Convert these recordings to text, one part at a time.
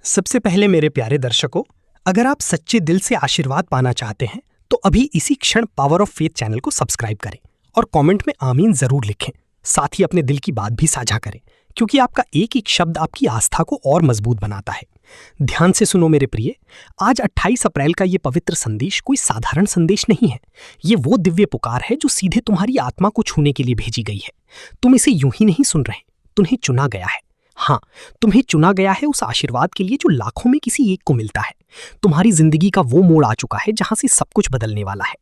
सबसे पहले मेरे प्यारे दर्शकों, अगर आप सच्चे दिल से आशीर्वाद पाना चाहते हैं तो अभी इसी क्षण पावर ऑफ फेथ चैनल को सब्सक्राइब करें और कमेंट में आमीन जरूर लिखें। साथ ही अपने दिल की बात भी साझा करें, क्योंकि आपका एक एक शब्द आपकी आस्था को और मजबूत बनाता है। ध्यान से सुनो मेरे प्रिय, आज 28 अप्रैल का ये पवित्र संदेश कोई साधारण संदेश नहीं है। ये वो दिव्य पुकार है जो सीधे तुम्हारी आत्मा को छूने के लिए भेजी गई है। तुम इसे यूं ही नहीं सुन रहे, तुम्हें चुना गया है। हाँ, तुम्हें चुना गया है उस आशीर्वाद के लिए जो लाखों में किसी एक को मिलता है। तुम्हारी जिंदगी का वो मोड़ आ चुका है जहां से सब कुछ बदलने वाला है।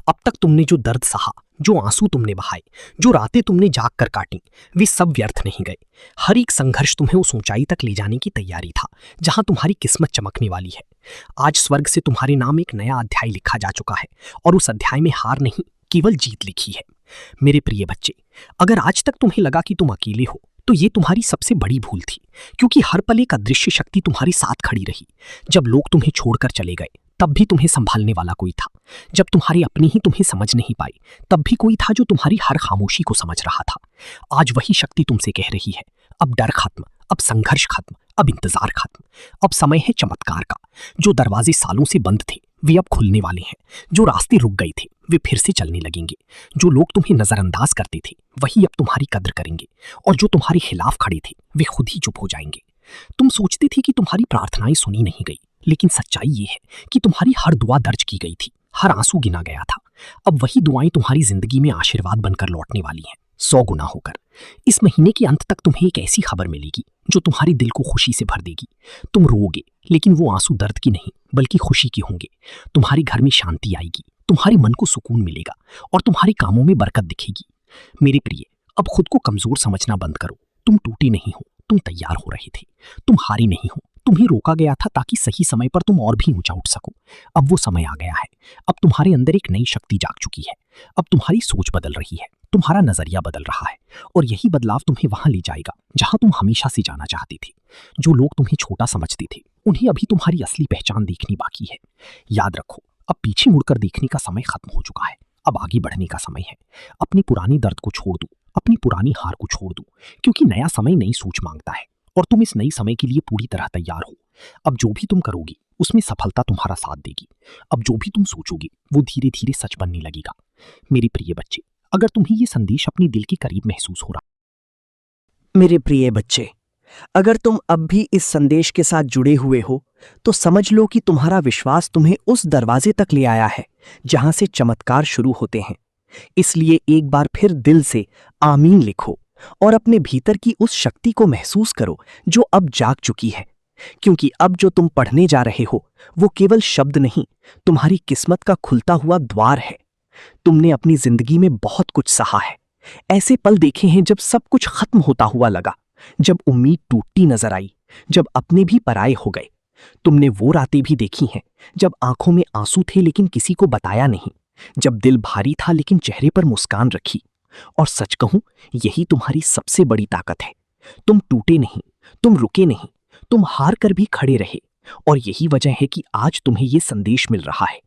अब तक तुमने जो दर्द सहा, जो आंसू तुमने बहाए, जो रातें तुमने जाग कर काटी, वे सब व्यर्थ नहीं गए। हर एक संघर्ष तुम्हें उस ऊंचाई तक ले जाने की तैयारी था जहां तुम्हारी किस्मत चमकने वाली है। आज स्वर्ग से तुम्हारे नाम एक नया अध्याय लिखा जा चुका है और उस अध्याय में हार नहीं, केवल जीत लिखी है। मेरे प्रिय बच्चे, अगर आज तक तुम्हें लगा कि तुम अकेले हो तो ये तुम्हारी सबसे बड़ी भूल थी, क्योंकि हर पल एक अदृश्य शक्ति तुम्हारे साथ खड़ी रही। जब लोग तुम्हें छोड़कर चले गए तब भी तुम्हें संभालने वाला कोई था। जब तुम्हारे अपने ही तुम्हें समझ नहीं पाए तब भी कोई था जो तुम्हारी हर खामोशी को समझ रहा था। आज वही शक्ति तुमसे कह रही है, अब डर खत्म, अब संघर्ष खत्म, अब इंतजार खत्म। अब समय है चमत्कार का। जो दरवाजे सालों से बंद थे वे अब खुलने वाले हैं। जो रास्ते रुक गए थे वे फिर से चलने लगेंगे। जो लोग तुम्हें नजरअंदाज करते थे वही अब तुम्हारी कद्र करेंगे, और जो तुम्हारे खिलाफ खड़े थे वे खुद ही चुप हो जाएंगे। तुम सोचते थे कि तुम्हारी प्रार्थनाएं सुनी नहीं गई, लेकिन सच्चाई ये है कि तुम्हारी हर दुआ दर्ज की गई थी, हर आंसू गिना गया था। अब वही दुआएं तुम्हारी जिंदगी में आशीर्वाद बनकर लौटने वाली हैं, 100 गुना होकर। इस महीने के अंत तक तुम्हें एक ऐसी खबर मिलेगी जो तुम्हारे दिल को खुशी से भर देगी। तुम रोओगे, लेकिन वो आंसू दर्द की नहीं बल्कि खुशी की होंगे। तुम्हारे घर में शांति आएगी, तुम्हारे मन को सुकून मिलेगा और तुम्हारे कामों में बरकत दिखेगी। मेरे प्रिय, अब खुद को कमजोर समझना बंद करो। तुम टूटे नहीं हो, तुम तैयार हो रहे थे। तुम हारे नहीं हो, तुम्हें रोका गया था ताकि सही समय पर तुम और भी ऊंचा उठ सको। अब वो समय आ गया है। अब तुम्हारे अंदर एक नई शक्ति जाग चुकी है। अब तुम्हारी सोच बदल रही है, तुम्हारा नजरिया बदल रहा है, और यही बदलाव तुम्हें वहां ले जाएगा जहां तुम हमेशा से जाना चाहते थे। जो लोग तुम्हें छोटा समझते थे उन्हें अभी तुम्हारी असली पहचान देखनी बाकी है। याद रखो, अब पीछे मुड़कर देखने का समय खत्म हो चुका है। अब आगे बढ़ने का समय है। अपनी पुरानी दर्द को छोड़ दो, अपनी पुरानी हार को छोड़ दो, क्योंकि नया समय नई सोच मांगता है और तुम इस नई समय के लिए पूरी तरह तैयार हो। अब जो भी तुम करोगी उसमें सफलता तुम्हारा साथ देगी। अब जो भी तुम सोचोगे वो धीरे धीरे सच बनने लगेगा। मेरे प्रिय बच्चे, अगर तुम्हें ये संदेश अपने दिल के करीब महसूस हो रहा। मेरे प्रिय बच्चे, अगर तुम अब भी इस संदेश के साथ जुड़े हुए हो तो समझ लो कि तुम्हारा विश्वास तुम्हें उस दरवाजे तक ले आया है जहां से चमत्कार शुरू होते हैं। इसलिए एक बार फिर दिल से आमीन लिखो और अपने भीतर की उस शक्ति को महसूस करो जो अब जाग चुकी है। क्योंकि अब जो तुम पढ़ने जा रहे हो वो केवल शब्द नहीं, तुम्हारी किस्मत का खुलता हुआ द्वार है। तुमने अपनी जिंदगी में बहुत कुछ सहा है। ऐसे पल देखे हैं जब सब कुछ खत्म होता हुआ लगा, जब उम्मीद टूटती नजर आई, जब अपने भी पराये हो गए। तुमने वो रातें भी देखी हैं जब आंखों में आंसू थे लेकिन किसी को बताया नहीं, जब दिल भारी था लेकिन चेहरे पर मुस्कान रखी। और सच कहूं, यही तुम्हारी सबसे बड़ी ताकत है। तुम टूटे नहीं, तुम रुके नहीं, तुम हार कर भी खड़े रहे, और यही वजह है कि आज तुम्हें यह संदेश मिल रहा है।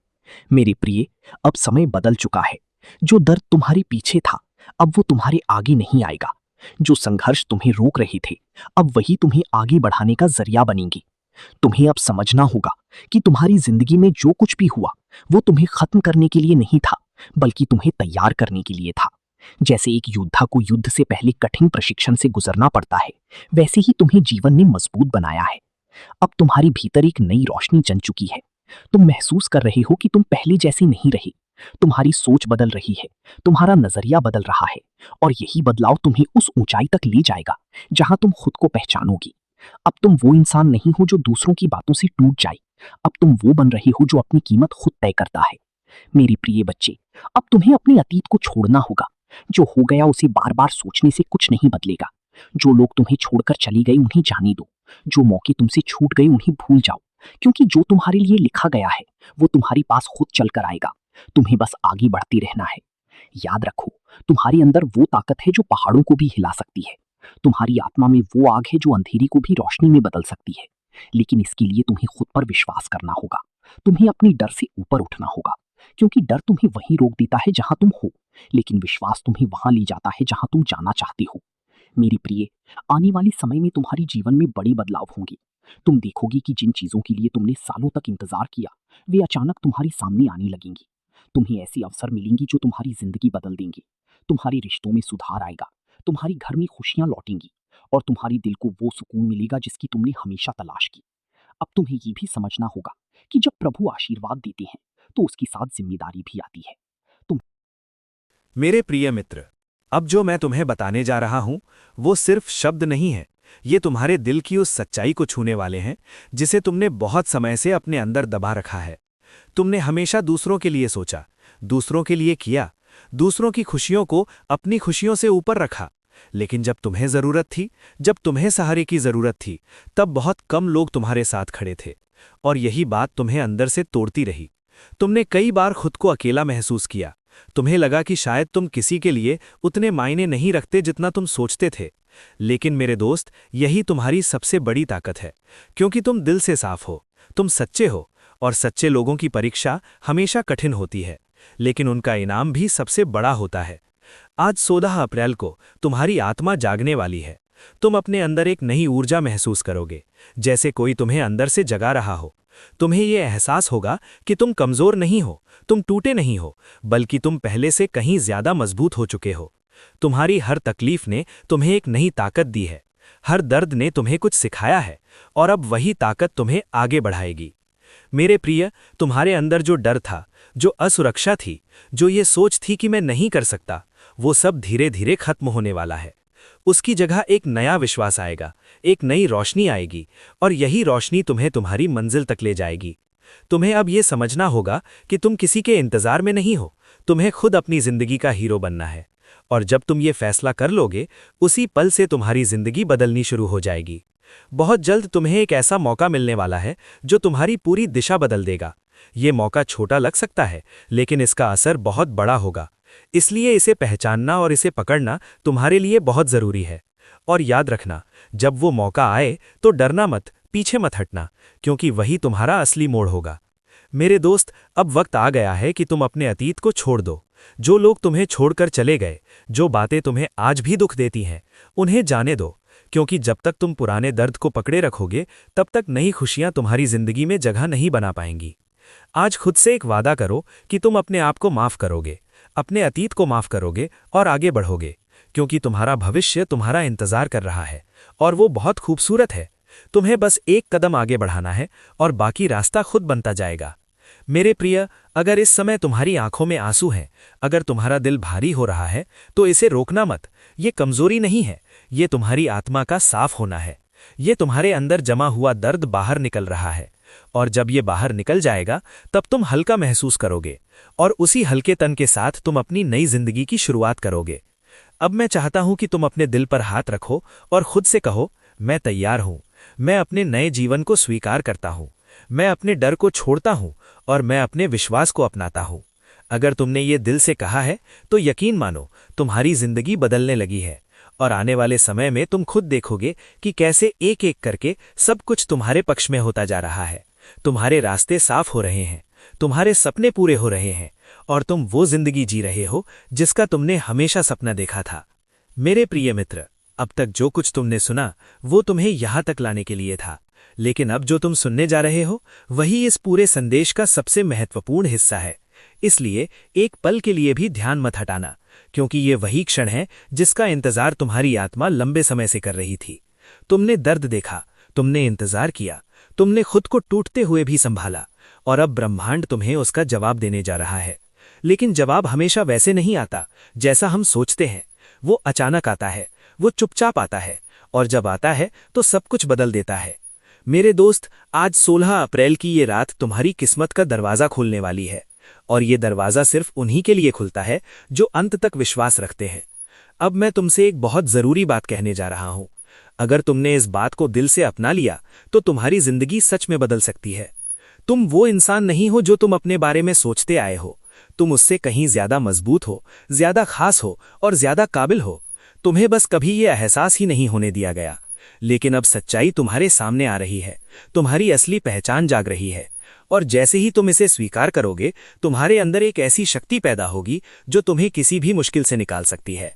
मेरे प्रिय, अब समय बदल चुका है। जो दर्द तुम्हारे पीछे था अब वो तुम्हारे आगे नहीं आएगा। जो संघर्ष तुम्हें रोक रहे थे अब वही तुम्हें आगे बढ़ाने का जरिया बनेंगे। तुम्हें अब समझना होगा कि तुम्हारी जिंदगी में जो कुछ भी हुआ वो तुम्हें खत्म करने के लिए नहीं था, बल्कि तुम्हें तैयार करने के लिए था। जैसे एक योद्धा को युद्ध से पहले कठिन प्रशिक्षण से गुजरना पड़ता है, वैसे ही तुम्हें जीवन ने मजबूत बनाया है। अब तुम्हारे भीतर एक नई रोशनी जन चुकी है। तुम महसूस कर रहे हो कि तुम पहले जैसे नहीं रहे। तुम्हारी सोच बदल रही है, तुम्हारा नजरिया बदल रहा है, और यही बदलाव तुम्हें उस ऊंचाई तक ले जाएगा जहां तुम खुद को पहचानोगी। अब तुम वो इंसान नहीं हो जो दूसरों की बातों से टूट जाए। अब तुम वो बन रहे हो जो अपनी कीमत खुद तय करता है। मेरे प्रिय बच्चे, अब तुम्हें अपने अतीत को छोड़ना होगा। जो हो गया उसे बार बार सोचने से कुछ नहीं बदलेगा। जो लोग तुम्हें छोड़कर चले गए उन्हें जाने दो। जो मौके तुमसे छूट गए उन्हें भूल जाओ, क्योंकि जो तुम्हारे लिए लिखा गया है वो तुम्हारे पास खुद चलकर आएगा। तुम्हें बस आगे बढ़ते रहना है। याद रखो, तुम्हारे अंदर वो ताकत है जो पहाड़ों को भी हिला सकती है। तुम्हारी आत्मा में वो आग है जो अंधेरी को भी रोशनी में बदल सकती है। लेकिन इसके लिए तुम्हें खुद पर विश्वास करना होगा। तुम्हें अपने डर से ऊपर उठना होगा, क्योंकि डर तुम्हें वहीं रोक देता है जहां तुम हो, लेकिन विश्वास तुम्हें वहां ले जाता है जहां तुम जाना चाहते हो। मेरे प्रिय, आने वाले समय में तुम्हारे जीवन में बड़े बदलाव होंगे। तुम देखोगे कि जिन चीजों के लिए तुमने सालों तक इंतजार किया वे अचानक तुम्हारे सामने आने लगेंगी। तुम्हें ऐसे अवसर मिलेंगे जो तुम्हारी जिंदगी बदल देंगे। तुम्हारे रिश्तों में सुधार आएगा, तुम्हारी घर में खुशियां लौटेंगी और तुम्हारी दिल को वो सुकून मिलेगा जिसकी तुमने हमेशा तलाश की। अब तुम्हें ये भी समझना होगा कि जब प्रभु आशीर्वाद देते हैं तो उसके साथ जिम्मेदारी भी आती है। तुम मेरे प्रिय मित्र, अब जो मैं तुम्हें बताने जा रहा हूं वो सिर्फ शब्द नहीं है, ये तुम्हारे दिल की उस सच्चाई को छूने वाले हैं जिसे तुमने बहुत समय से अपने अंदर दबा रखा है। तुमने हमेशा दूसरों के लिए सोचा, दूसरों के लिए किया, दूसरों की खुशियों को अपनी खुशियों से ऊपर रखा, लेकिन जब तुम्हें जरूरत थी, जब तुम्हें सहारे की जरूरत थी, तब बहुत कम लोग तुम्हारे साथ खड़े थे और यही बात तुम्हें अंदर से तोड़ती रही। तुमने कई बार खुद को अकेला महसूस किया। तुम्हें लगा कि शायद तुम किसी के लिए उतने मायने नहीं रखते जितना तुम सोचते थे। लेकिन मेरे दोस्त, यही तुम्हारी सबसे बड़ी ताकत है, क्योंकि तुम दिल से साफ हो, तुम सच्चे हो और सच्चे लोगों की परीक्षा हमेशा कठिन होती है, लेकिन उनका इनाम भी सबसे बड़ा होता है। आज 16 अप्रैल को तुम्हारी आत्मा जागने वाली है। तुम अपने अंदर एक नई ऊर्जा महसूस करोगे, जैसे कोई तुम्हें अंदर से जगा रहा हो। तुम्हें यह एहसास होगा कि तुम कमजोर नहीं हो, तुम टूटे नहीं हो, बल्कि तुम पहले से कहीं ज्यादा मजबूत हो चुके हो। तुम्हारी हर तकलीफ ने तुम्हें एक नई ताकत दी है, हर दर्द ने तुम्हें कुछ सिखाया है और अब वही ताकत तुम्हें आगे बढ़ाएगी। मेरे प्रिय, तुम्हारे अंदर जो डर था, जो असुरक्षा थी, जो ये सोच थी कि मैं नहीं कर सकता, वो सब धीरे धीरे खत्म होने वाला है। उसकी जगह एक नया विश्वास आएगा, एक नई रोशनी आएगी और यही रोशनी तुम्हें तुम्हारी मंजिल तक ले जाएगी। तुम्हें अब ये समझना होगा कि तुम किसी के इंतजार में नहीं हो, तुम्हें खुद अपनी जिंदगी का हीरो बनना है। और जब तुम ये फैसला कर लोगे, उसी पल से तुम्हारी जिंदगी बदलनी शुरू हो जाएगी। बहुत जल्द तुम्हें एक ऐसा मौका मिलने वाला है जो तुम्हारी पूरी दिशा बदल देगा। ये मौका छोटा लग सकता है, लेकिन इसका असर बहुत बड़ा होगा। इसलिए इसे पहचानना और इसे पकड़ना तुम्हारे लिए बहुत जरूरी है। और याद रखना, जब वो मौका आए तो डरना मत, पीछे मत हटना, क्योंकि वही तुम्हारा असली मोड़ होगा। मेरे दोस्त, अब वक्त आ गया है कि तुम अपने अतीत को छोड़ दो। जो लोग तुम्हें छोड़कर चले गए, जो बातें तुम्हें आज भी दुख देती हैं, उन्हें जाने दो, क्योंकि जब तक तुम पुराने दर्द को पकड़े रखोगे, तब तक नई खुशियां तुम्हारी जिंदगी में जगह नहीं बना पाएंगी। आज खुद से एक वादा करो कि तुम अपने आप को माफ करोगे, अपने अतीत को माफ करोगे और आगे बढ़ोगे, क्योंकि तुम्हारा भविष्य तुम्हारा इंतजार कर रहा है और वो बहुत खूबसूरत है। तुम्हें बस एक कदम आगे बढ़ाना है और बाकी रास्ता खुद बनता जाएगा। मेरे प्रिय, अगर इस समय तुम्हारी आंखों में आंसू हैं, अगर तुम्हारा दिल भारी हो रहा है, तो इसे रोकना मत। ये कमजोरी नहीं है, ये तुम्हारी आत्मा का साफ होना है। ये तुम्हारे अंदर जमा हुआ दर्द बाहर निकल रहा है और जब ये बाहर निकल जाएगा, तब तुम हल्का महसूस करोगे और उसी हल्के तन के साथ तुम अपनी नई जिंदगी की शुरुआत करोगे। अब मैं चाहता हूं कि तुम अपने दिल पर हाथ रखो और खुद से कहो, मैं तैयार हूं, मैं अपने नए जीवन को स्वीकार करता हूं, मैं अपने डर को छोड़ता हूं और मैं अपने विश्वास को अपनाता हूं। अगर तुमने ये दिल से कहा है, तो यकीन मानो, तुम्हारी जिंदगी बदलने लगी है और आने वाले समय में तुम खुद देखोगे कि कैसे एक एक करके सब कुछ तुम्हारे पक्ष में होता जा रहा है। तुम्हारे रास्ते साफ हो रहे हैं, तुम्हारे सपने पूरे हो रहे हैं और तुम वो जिंदगी जी रहे हो जिसका तुमने हमेशा सपना देखा था। मेरे प्रिय मित्र, अब तक जो कुछ तुमने सुना वो तुम्हें यहां तक लाने के लिए था, लेकिन अब जो तुम सुनने जा रहे हो वही इस पूरे संदेश का सबसे महत्वपूर्ण हिस्सा है। इसलिए एक पल के लिए भी ध्यान मत हटाना, क्योंकि ये वही क्षण है जिसका इंतजार तुम्हारी आत्मा लंबे समय से कर रही थी। तुमने दर्द देखा, तुमने इंतजार किया, तुमने खुद को टूटते हुए भी संभाला और अब ब्रह्मांड तुम्हें उसका जवाब देने जा रहा है। लेकिन जवाब हमेशा वैसे नहीं आता जैसा हम सोचते हैं। वो अचानक आता है, वो चुपचाप आता है और जब आता है तो सब कुछ बदल देता है। मेरे दोस्त, आज 16 अप्रैल की ये रात तुम्हारी किस्मत का दरवाजा खोलने वाली है और ये दरवाजा सिर्फ उन्हीं के लिए खुलता है जो अंत तक विश्वास रखते हैं। अब मैं तुमसे एक बहुत जरूरी बात कहने जा रहा हूं। अगर तुमने इस बात को दिल से अपना लिया तो तुम्हारी जिंदगी सच में बदल सकती है। तुम वो इंसान नहीं हो जो तुम अपने बारे में सोचते आए हो। तुम उससे कहीं ज्यादा मजबूत हो, ज्यादा खास हो और ज्यादा काबिल हो। तुम्हें बस कभी ये एहसास ही नहीं होने दिया गया। लेकिन अब सच्चाई तुम्हारे सामने आ रही है, तुम्हारी असली पहचान जाग रही है और जैसे ही तुम इसे स्वीकार करोगे, तुम्हारे अंदर एक ऐसी शक्ति पैदा होगी जो तुम्हें किसी भी मुश्किल से निकाल सकती है।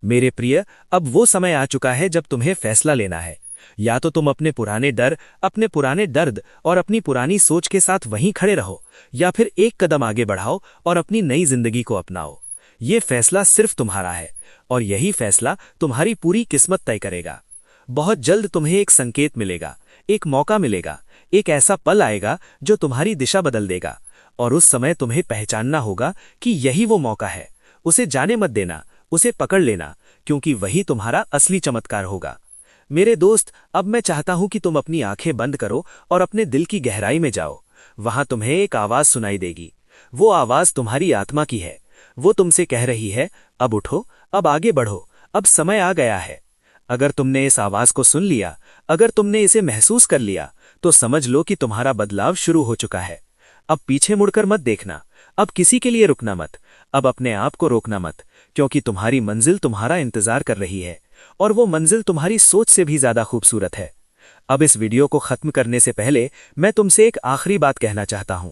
मेरे प्रिय, अब वो समय आ चुका है जब तुम्हें फैसला लेना है। या तो तुम अपने पुराने डर, अपने पुराने दर्द और अपनी पुरानी सोच के साथ वहीं खड़े रहो, या फिर एक कदम आगे बढ़ाओ और अपनी नई जिंदगी को अपनाओ। ये फैसला सिर्फ तुम्हारा है और यही फैसला तुम्हारी पूरी किस्मत तय करेगा। बहुत जल्द तुम्हें एक संकेत मिलेगा, एक मौका मिलेगा, एक ऐसा पल आएगा जो तुम्हारी दिशा बदल देगा, और उस समय तुम्हें पहचानना होगा कि यही वो मौका है। उसे जाने मत देना, उसे पकड़ लेना, क्योंकि वही तुम्हारा असली चमत्कार होगा। मेरे दोस्त, अब मैं चाहता हूं कि तुम अपनी आंखें बंद करो और अपने दिल की गहराई में जाओ। वहां तुम्हें एक आवाज सुनाई देगी। वो आवाज तुम्हारी आत्मा की है। वो तुमसे कह रही है, अब उठो, अब आगे बढ़ो, अब समय आ गया है। अगर तुमने इस आवाज को सुन लिया, अगर तुमने इसे महसूस कर लिया, तो समझ लो कि तुम्हारा बदलाव शुरू हो चुका है। अब पीछे मुड़कर मत देखना, अब किसी के लिए रुकना मत, अब अपने आप को रोकना मत, क्योंकि तुम्हारी मंजिल तुम्हारा इंतजार कर रही है, और वो मंजिल तुम्हारी सोच से भी ज्यादा खूबसूरत है। अब इस वीडियो को खत्म करने से पहले मैं तुमसे एक आखिरी बात कहना चाहता हूं।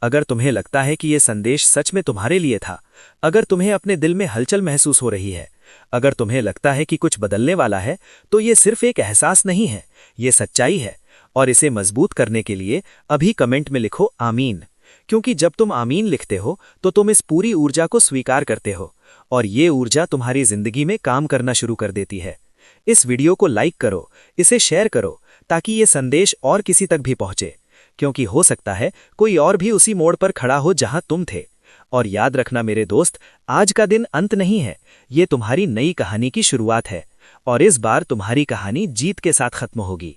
अगर तुम्हें लगता है कि ये संदेश सच में तुम्हारे लिए था, अगर तुम्हें अपने दिल में हलचल महसूस हो रही है, अगर तुम्हें लगता है कि कुछ बदलने वाला है, तो ये सिर्फ एक एहसास नहीं है, ये सच्चाई है। और इसे मजबूत करने के लिए अभी कमेंट में लिखो आमीन, क्योंकि जब तुम आमीन लिखते हो तो तुम इस पूरी ऊर्जा को स्वीकार करते हो, और ये ऊर्जा तुम्हारी जिंदगी में काम करना शुरू कर देती है। इस वीडियो को लाइक करो, इसे शेयर करो, ताकि ये संदेश और किसी तक भी पहुंचे, क्योंकि हो सकता है कोई और भी उसी मोड़ पर खड़ा हो जहां तुम थे। और याद रखना मेरे दोस्त, आज का दिन अंत नहीं है, ये तुम्हारी नई कहानी की शुरुआत है, और इस बार तुम्हारी कहानी जीत के साथ खत्म होगी।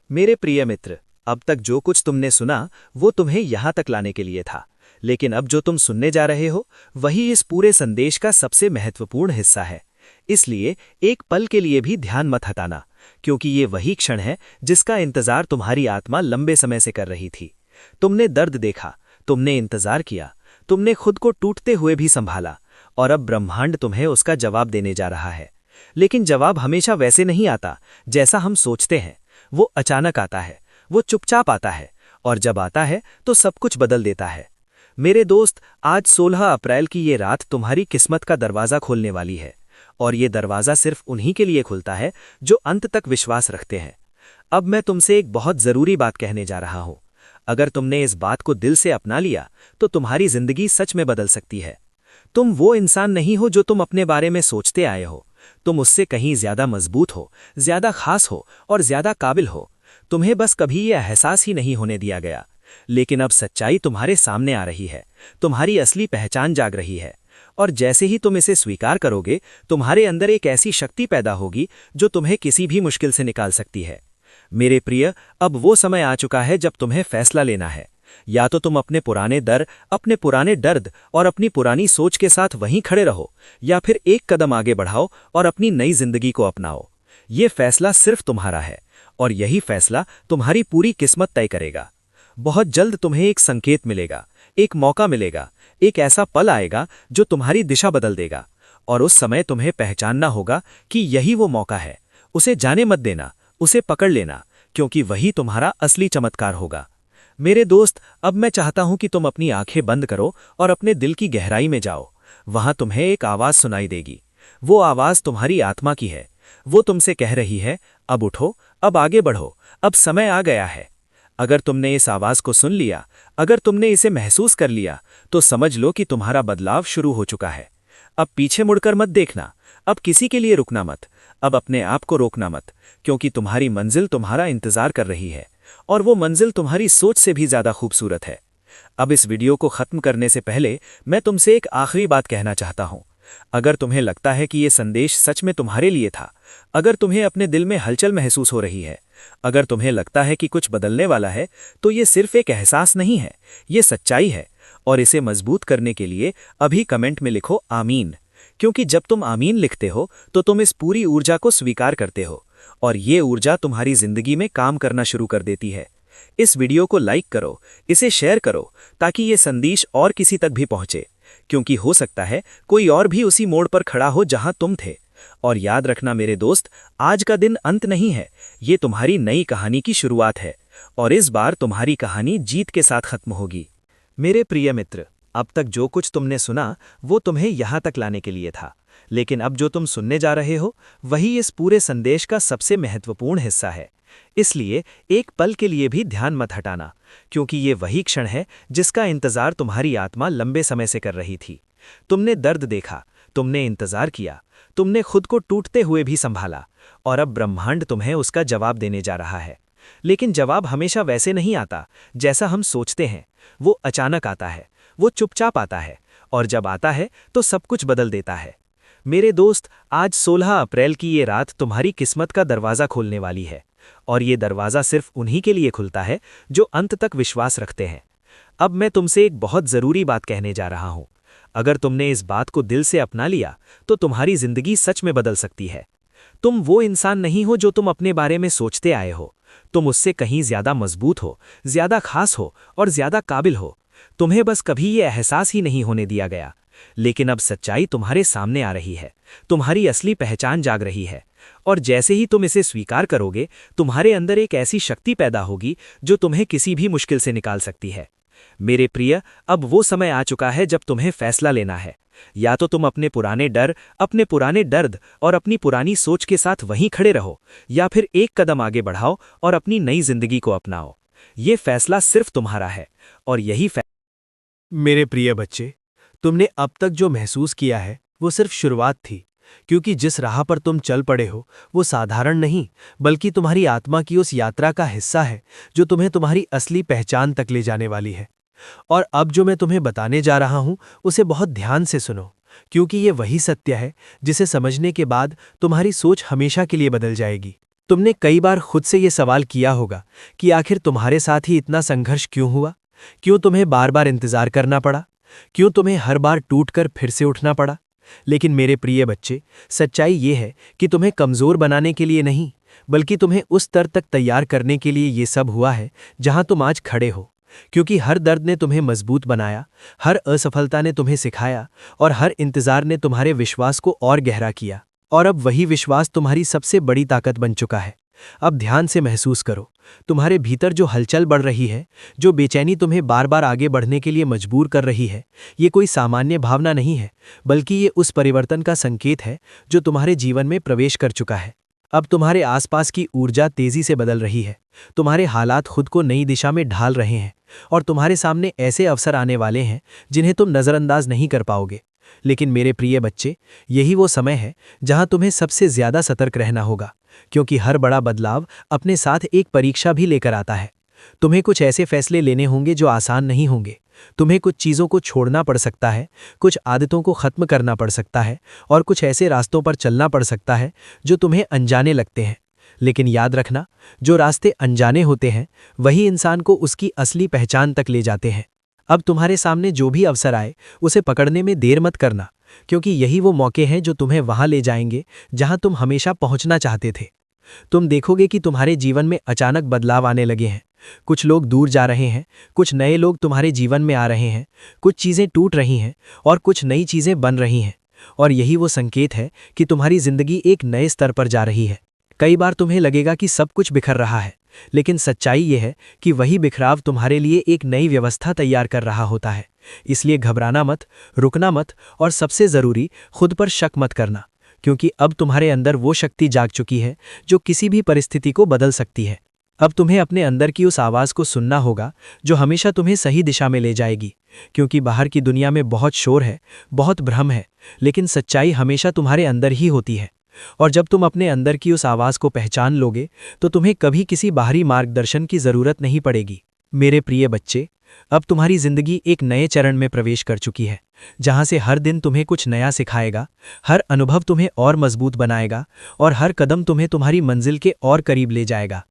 मेरे प्रिय मित्र, अब तक जो कुछ तुमने सुना वो तुम्हें यहां तक लाने के लिए था, लेकिन अब जो तुम सुनने जा रहे हो वही इस पूरे संदेश का सबसे महत्वपूर्ण हिस्सा है। इसलिए एक पल के लिए भी ध्यान मत हटाना, क्योंकि ये वही क्षण है जिसका इंतजार तुम्हारी आत्मा लंबे समय से कर रही थी। तुमने दर्द देखा, तुमने इंतजार किया, तुमने खुद को टूटते हुए भी संभाला, और अब ब्रह्मांड तुम्हें उसका जवाब देने जा रहा है। लेकिन जवाब हमेशा वैसे नहीं आता जैसा हम सोचते हैं। वो अचानक आता है, वो चुपचाप आता है, और जब आता है तो सब कुछ बदल देता है। मेरे दोस्त, आज 16 अप्रैल की ये रात तुम्हारी किस्मत का दरवाज़ा खोलने वाली है, और ये दरवाज़ा सिर्फ उन्हीं के लिए खुलता है जो अंत तक विश्वास रखते हैं। अब मैं तुमसे एक बहुत ज़रूरी बात कहने जा रहा हूँ। अगर तुमने इस बात को दिल से अपना लिया तो तुम्हारी ज़िंदगी सच में बदल सकती है। तुम वो इंसान नहीं हो जो तुम अपने बारे में सोचते आए हो। तुम उससे कहीं ज़्यादा मजबूत हो, ज़्यादा खास हो और ज़्यादा काबिल हो। तुम्हें बस कभी ये एहसास ही नहीं होने दिया गया। लेकिन अब सच्चाई तुम्हारे सामने आ रही है, तुम्हारी असली पहचान जाग रही है, और जैसे ही तुम इसे स्वीकार करोगे, तुम्हारे अंदर एक ऐसी शक्ति पैदा होगी जो तुम्हें किसी भी मुश्किल से निकाल सकती है। मेरे प्रिय, अब वो समय आ चुका है जब तुम्हें फैसला लेना है। या तो तुम अपने पुराने डर, अपने पुराने दर्द और अपनी पुरानी सोच के साथ वहीं खड़े रहो, या फिर एक कदम आगे बढ़ाओ और अपनी नई जिंदगी को अपनाओ। ये फैसला सिर्फ तुम्हारा है, और यही फैसला तुम्हारी पूरी किस्मत तय करेगा। बहुत जल्द तुम्हें एक संकेत मिलेगा, एक मौका मिलेगा, एक ऐसा पल आएगा जो तुम्हारी दिशा बदल देगा, और उस समय तुम्हें पहचानना होगा कि यही वो मौका है। उसे जाने मत देना, उसे पकड़ लेना, क्योंकि वही तुम्हारा असली चमत्कार होगा। मेरे दोस्त, अब मैं चाहता हूं कि तुम अपनी आंखें बंद करो और अपने दिल की गहराई में जाओ। वहां तुम्हें एक आवाज सुनाई देगी। वो आवाज तुम्हारी आत्मा की है। वो तुमसे कह रही है, अब उठो, अब आगे बढ़ो, अब समय आ गया है। अगर तुमने इस आवाज को सुन लिया, अगर तुमने इसे महसूस कर लिया, तो समझ लो कि तुम्हारा बदलाव शुरू हो चुका है। अब पीछे मुड़कर मत देखना, अब किसी के लिए रुकना मत, अब अपने आप को रोकना मत, क्योंकि तुम्हारी मंजिल तुम्हारा इंतजार कर रही है, और वो मंजिल तुम्हारी सोच से भी ज्यादा खूबसूरत है। अब इस वीडियो को खत्म करने से पहले मैं तुमसे एक आखिरी बात कहना चाहता हूं। अगर तुम्हें लगता है कि ये संदेश सच में तुम्हारे लिए था, अगर तुम्हें अपने दिल में हलचल महसूस हो रही है, अगर तुम्हें लगता है कि कुछ बदलने वाला है, तो ये सिर्फ एक एहसास नहीं है, ये सच्चाई है। और इसे मजबूत करने के लिए अभी कमेंट में लिखो आमीन, क्योंकि जब तुम आमीन लिखते हो तो तुम इस पूरी ऊर्जा को स्वीकार करते हो, और ये ऊर्जा तुम्हारी जिंदगी में काम करना शुरू कर देती है। इस वीडियो को लाइक करो, इसे शेयर करो, ताकि ये संदेश और किसी तक भी पहुंचे, क्योंकि हो सकता है कोई और भी उसी मोड़ पर खड़ा हो जहां तुम थे। और याद रखना मेरे दोस्त, आज का दिन अंत नहीं है, ये तुम्हारी नई कहानी की शुरुआत है, और इस बार तुम्हारी कहानी जीत के साथ खत्म होगी। मेरे प्रिय मित्र, अब तक जो कुछ तुमने सुना वो तुम्हें यहां तक लाने के लिए था, लेकिन अब जो तुम सुनने जा रहे हो वही इस पूरे संदेश का सबसे महत्वपूर्ण हिस्सा है। इसलिए एक पल के लिए भी ध्यान मत हटाना, क्योंकि ये वही क्षण है जिसका इंतजार तुम्हारी आत्मा लंबे समय से कर रही थी। तुमने दर्द देखा, तुमने इंतजार किया, तुमने खुद को टूटते हुए भी संभाला, और अब ब्रह्मांड तुम्हें उसका जवाब देने जा रहा है। लेकिन जवाब हमेशा वैसे नहीं आता जैसा हम सोचते हैं। वो अचानक आता है, वो चुपचाप आता है, और जब आता है तो सब कुछ बदल देता है। मेरे दोस्त, आज 16 अप्रैल की ये रात तुम्हारी किस्मत का दरवाज़ा खोलने वाली है, और ये दरवाज़ा सिर्फ उन्हीं के लिए खुलता है जो अंत तक विश्वास रखते हैं। अब मैं तुमसे एक बहुत ज़रूरी बात कहने जा रहा हूँ। अगर तुमने इस बात को दिल से अपना लिया तो तुम्हारी ज़िंदगी सच में बदल सकती है। तुम वो इंसान नहीं हो जो तुम अपने बारे में सोचते आए हो। तुम उससे कहीं ज़्यादा मजबूत हो, ज़्यादा खास हो और ज़्यादा काबिल हो। तुम्हें बस कभी ये एहसास ही नहीं होने दिया गया। लेकिन अब सच्चाई तुम्हारे सामने आ रही है, तुम्हारी असली पहचान जाग रही है, और जैसे ही तुम इसे स्वीकार करोगे, तुम्हारे अंदर एक ऐसी शक्ति पैदा होगी जो तुम्हें किसी भी मुश्किल से निकाल सकती है। मेरे प्रिय, अब वो समय आ चुका है जब तुम्हें फैसला लेना है। या तो तुम अपने पुराने डर, अपने पुराने दर्द और अपनी पुरानी सोच के साथ वहीं खड़े रहो, या फिर एक कदम आगे बढ़ाओ और अपनी नई जिंदगी को अपनाओ। ये फैसला सिर्फ तुम्हारा है, और यही मेरे प्रिय बच्चे, तुमने अब तक जो महसूस किया है वो सिर्फ शुरुआत थी, क्योंकि जिस राह पर तुम चल पड़े हो वो साधारण नहीं, बल्कि तुम्हारी आत्मा की उस यात्रा का हिस्सा है जो तुम्हें तुम्हारी असली पहचान तक ले जाने वाली है। और अब जो मैं तुम्हें बताने जा रहा हूं उसे बहुत ध्यान से सुनो, क्योंकि ये वही सत्य है जिसे समझने के बाद तुम्हारी सोच हमेशा के लिए बदल जाएगी। तुमने कई बार खुद से ये सवाल किया होगा कि आखिर तुम्हारे साथ ही इतना संघर्ष क्यों हुआ, क्यों तुम्हें बार बार इंतजार करना पड़ा, क्यों तुम्हें हर बार टूटकर फिर से उठना पड़ा। लेकिन मेरे प्रिय बच्चे, सच्चाई ये है कि तुम्हें कमज़ोर बनाने के लिए नहीं, बल्कि तुम्हें उस स्तर तक तैयार करने के लिए ये सब हुआ है जहां तुम आज खड़े हो। क्योंकि हर दर्द ने तुम्हें मजबूत बनाया, हर असफलता ने तुम्हें सिखाया, और हर इंतजार ने तुम्हारे विश्वास को और गहरा किया। और अब वही विश्वास तुम्हारी सबसे बड़ी ताकत बन चुका है। अब ध्यान से महसूस करो, तुम्हारे भीतर जो हलचल बढ़ रही है, जो बेचैनी तुम्हें बार बार आगे बढ़ने के लिए मजबूर कर रही है, ये कोई सामान्य भावना नहीं है, बल्कि ये उस परिवर्तन का संकेत है जो तुम्हारे जीवन में प्रवेश कर चुका है। अब तुम्हारे आसपास की ऊर्जा तेजी से बदल रही है, तुम्हारे हालात खुद को नई दिशा में ढाल रहे हैं, और तुम्हारे सामने ऐसे अवसर आने वाले हैं जिन्हें तुम नज़रअंदाज नहीं कर पाओगे। लेकिन मेरे प्रिय बच्चे, यही वो समय है जहां तुम्हें सबसे ज्यादा सतर्क रहना होगा, क्योंकि हर बड़ा बदलाव अपने साथ एक परीक्षा भी लेकर आता है। तुम्हें कुछ ऐसे फैसले लेने होंगे जो आसान नहीं होंगे। तुम्हें कुछ चीज़ों को छोड़ना पड़ सकता है, कुछ आदतों को ख़त्म करना पड़ सकता है, और कुछ ऐसे रास्तों पर चलना पड़ सकता है जो तुम्हें अनजाने लगते हैं। लेकिन याद रखना, जो रास्ते अनजाने होते हैं वही इंसान को उसकी असली पहचान तक ले जाते हैं। अब तुम्हारे सामने जो भी अवसर आए उसे पकड़ने में देर मत करना, क्योंकि यही वो मौके हैं जो तुम्हें वहां ले जाएंगे जहां तुम हमेशा पहुंचना चाहते थे। तुम देखोगे कि तुम्हारे जीवन में अचानक बदलाव आने लगे हैं। कुछ लोग दूर जा रहे हैं, कुछ नए लोग तुम्हारे जीवन में आ रहे हैं, कुछ चीज़ें टूट रही हैं और कुछ नई चीज़ें बन रही हैं। और यही वो संकेत है कि तुम्हारी जिंदगी एक नए स्तर पर जा रही है। कई बार तुम्हें लगेगा कि सब कुछ बिखर रहा है, लेकिन सच्चाई ये है कि वही बिखराव तुम्हारे लिए एक नई व्यवस्था तैयार कर रहा होता है। इसलिए घबराना मत, रुकना मत, और सबसे ज़रूरी, खुद पर शक मत करना, क्योंकि अब तुम्हारे अंदर वो शक्ति जाग चुकी है जो किसी भी परिस्थिति को बदल सकती है। अब तुम्हें अपने अंदर की उस आवाज़ को सुनना होगा जो हमेशा तुम्हें सही दिशा में ले जाएगी, क्योंकि बाहर की दुनिया में बहुत शोर है, बहुत भ्रम है, लेकिन सच्चाई हमेशा तुम्हारे अंदर ही होती है। और जब तुम अपने अंदर की उस आवाज़ को पहचान लोगे तो तुम्हें कभी किसी बाहरी मार्गदर्शन की ज़रूरत नहीं पड़ेगी। मेरे प्रिय बच्चे, अब तुम्हारी जिंदगी एक नए चरण में प्रवेश कर चुकी है, जहां से हर दिन तुम्हें कुछ नया सिखाएगा, हर अनुभव तुम्हें और मजबूत बनाएगा, और हर कदम तुम्हें तुम्हारी मंजिल के और करीब ले जाएगा।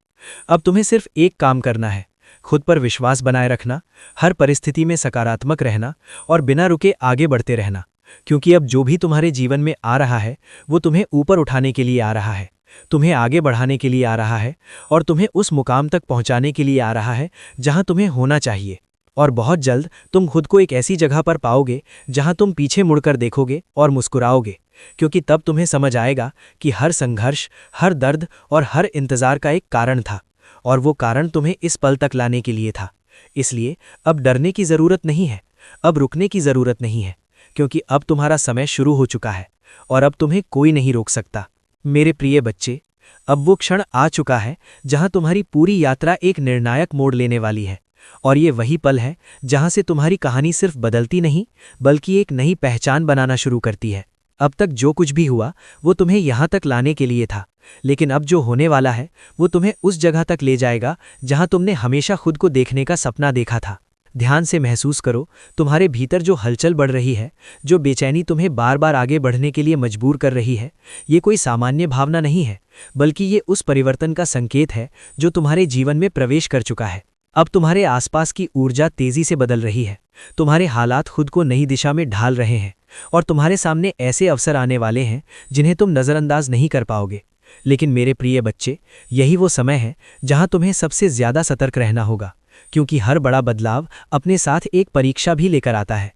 अब तुम्हें सिर्फ एक काम करना है, खुद पर विश्वास बनाए रखना, हर परिस्थिति में सकारात्मक रहना और बिना रुके आगे बढ़ते रहना, क्योंकि अब जो भी तुम्हारे जीवन में आ रहा है वो तुम्हें ऊपर उठाने के लिए आ रहा है, तुम्हें आगे बढ़ाने के लिए आ रहा है, और तुम्हें उस मुकाम तक पहुंचाने के लिए आ रहा है जहां तुम्हें होना चाहिए। और बहुत जल्द तुम खुद को एक ऐसी जगह पर पाओगे जहां तुम पीछे मुड़कर देखोगे और मुस्कुराओगे, क्योंकि तब तुम्हें समझ आएगा कि हर संघर्ष, हर दर्द और हर इंतजार का एक कारण था, और वो कारण तुम्हें इस पल तक लाने के लिए था। इसलिए अब डरने की ज़रूरत नहीं है, अब रुकने की ज़रूरत नहीं है, क्योंकि अब तुम्हारा समय शुरू हो चुका है और अब तुम्हें कोई नहीं रोक सकता। मेरे प्रिय बच्चे, अब वो क्षण आ चुका है जहां तुम्हारी पूरी यात्रा एक निर्णायक मोड़ लेने वाली है, और ये वही पल है जहां से तुम्हारी कहानी सिर्फ बदलती नहीं बल्कि एक नई पहचान बनाना शुरू करती है। अब तक जो कुछ भी हुआ वो तुम्हें यहां तक लाने के लिए था, लेकिन अब जो होने वाला है वो तुम्हें उस जगह तक ले जाएगा जहां तुमने हमेशा खुद को देखने का सपना देखा था। ध्यान से महसूस करो, तुम्हारे भीतर जो हलचल बढ़ रही है, जो बेचैनी तुम्हें बार बार आगे बढ़ने के लिए मजबूर कर रही है, ये कोई सामान्य भावना नहीं है, बल्कि ये उस परिवर्तन का संकेत है जो तुम्हारे जीवन में प्रवेश कर चुका है। अब तुम्हारे आसपास की ऊर्जा तेजी से बदल रही है, तुम्हारे हालात खुद को नई दिशा में ढाल रहे हैं, और तुम्हारे सामने ऐसे अवसर आने वाले हैं जिन्हें तुम नज़रअंदाज नहीं कर पाओगे। लेकिन मेरे प्रिय बच्चे, यही वो समय है जहां तुम्हें सबसे ज्यादा सतर्क रहना होगा, क्योंकि हर बड़ा बदलाव अपने साथ एक परीक्षा भी लेकर आता है।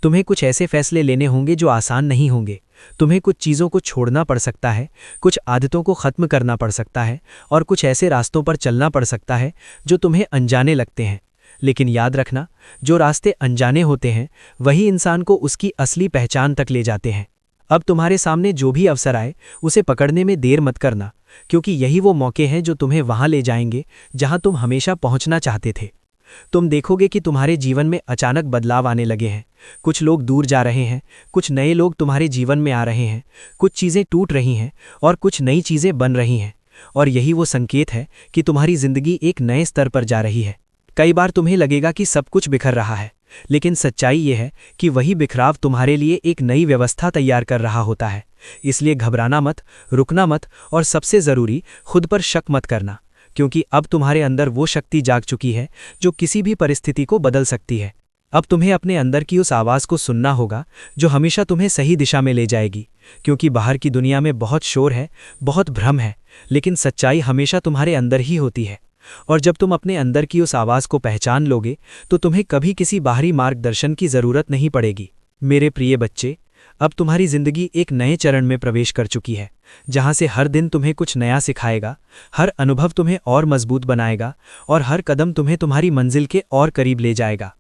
तुम्हें कुछ ऐसे फैसले लेने होंगे जो आसान नहीं होंगे। तुम्हें कुछ चीज़ों को छोड़ना पड़ सकता है, कुछ आदतों को ख़त्म करना पड़ सकता है, और कुछ ऐसे रास्तों पर चलना पड़ सकता है जो तुम्हें अनजाने लगते हैं। लेकिन याद रखना, जो रास्ते अनजाने होते हैं वही इंसान को उसकी असली पहचान तक ले जाते हैं। अब तुम्हारे सामने जो भी अवसर आए उसे पकड़ने में देर मत करना, क्योंकि यही वो मौके हैं जो तुम्हें वहां ले जाएंगे जहां तुम हमेशा पहुंचना चाहते थे। तुम देखोगे कि तुम्हारे जीवन में अचानक बदलाव आने लगे हैं। कुछ लोग दूर जा रहे हैं, कुछ नए लोग तुम्हारे जीवन में आ रहे हैं, कुछ चीज़ें टूट रही हैं और कुछ नई चीज़ें बन रही हैं, और यही वो संकेत है कि तुम्हारी जिंदगी एक नए स्तर पर जा रही है। कई बार तुम्हें लगेगा कि सब कुछ बिखर रहा है, लेकिन सच्चाई ये है कि वही बिखराव तुम्हारे लिए एक नई व्यवस्था तैयार कर रहा होता है। इसलिए घबराना मत, रुकना मत, और सबसे ज़रूरी, खुद पर शक मत करना, क्योंकि अब तुम्हारे अंदर वो शक्ति जाग चुकी है जो किसी भी परिस्थिति को बदल सकती है। अब तुम्हें अपने अंदर की उस आवाज़ को सुनना होगा जो हमेशा तुम्हें सही दिशा में ले जाएगी, क्योंकि बाहर की दुनिया में बहुत शोर है, बहुत भ्रम है, लेकिन सच्चाई हमेशा तुम्हारे अंदर ही होती है। और जब तुम अपने अंदर की उस आवाज़ को पहचान लोगे तो तुम्हें कभी किसी बाहरी मार्गदर्शन की ज़रूरत नहीं पड़ेगी। मेरे प्रिय बच्चे, अब तुम्हारी जिंदगी एक नए चरण में प्रवेश कर चुकी है, जहां से हर दिन तुम्हें कुछ नया सिखाएगा, हर अनुभव तुम्हें और मजबूत बनाएगा, और हर कदम तुम्हें तुम्हारी मंजिल के और करीब ले जाएगा।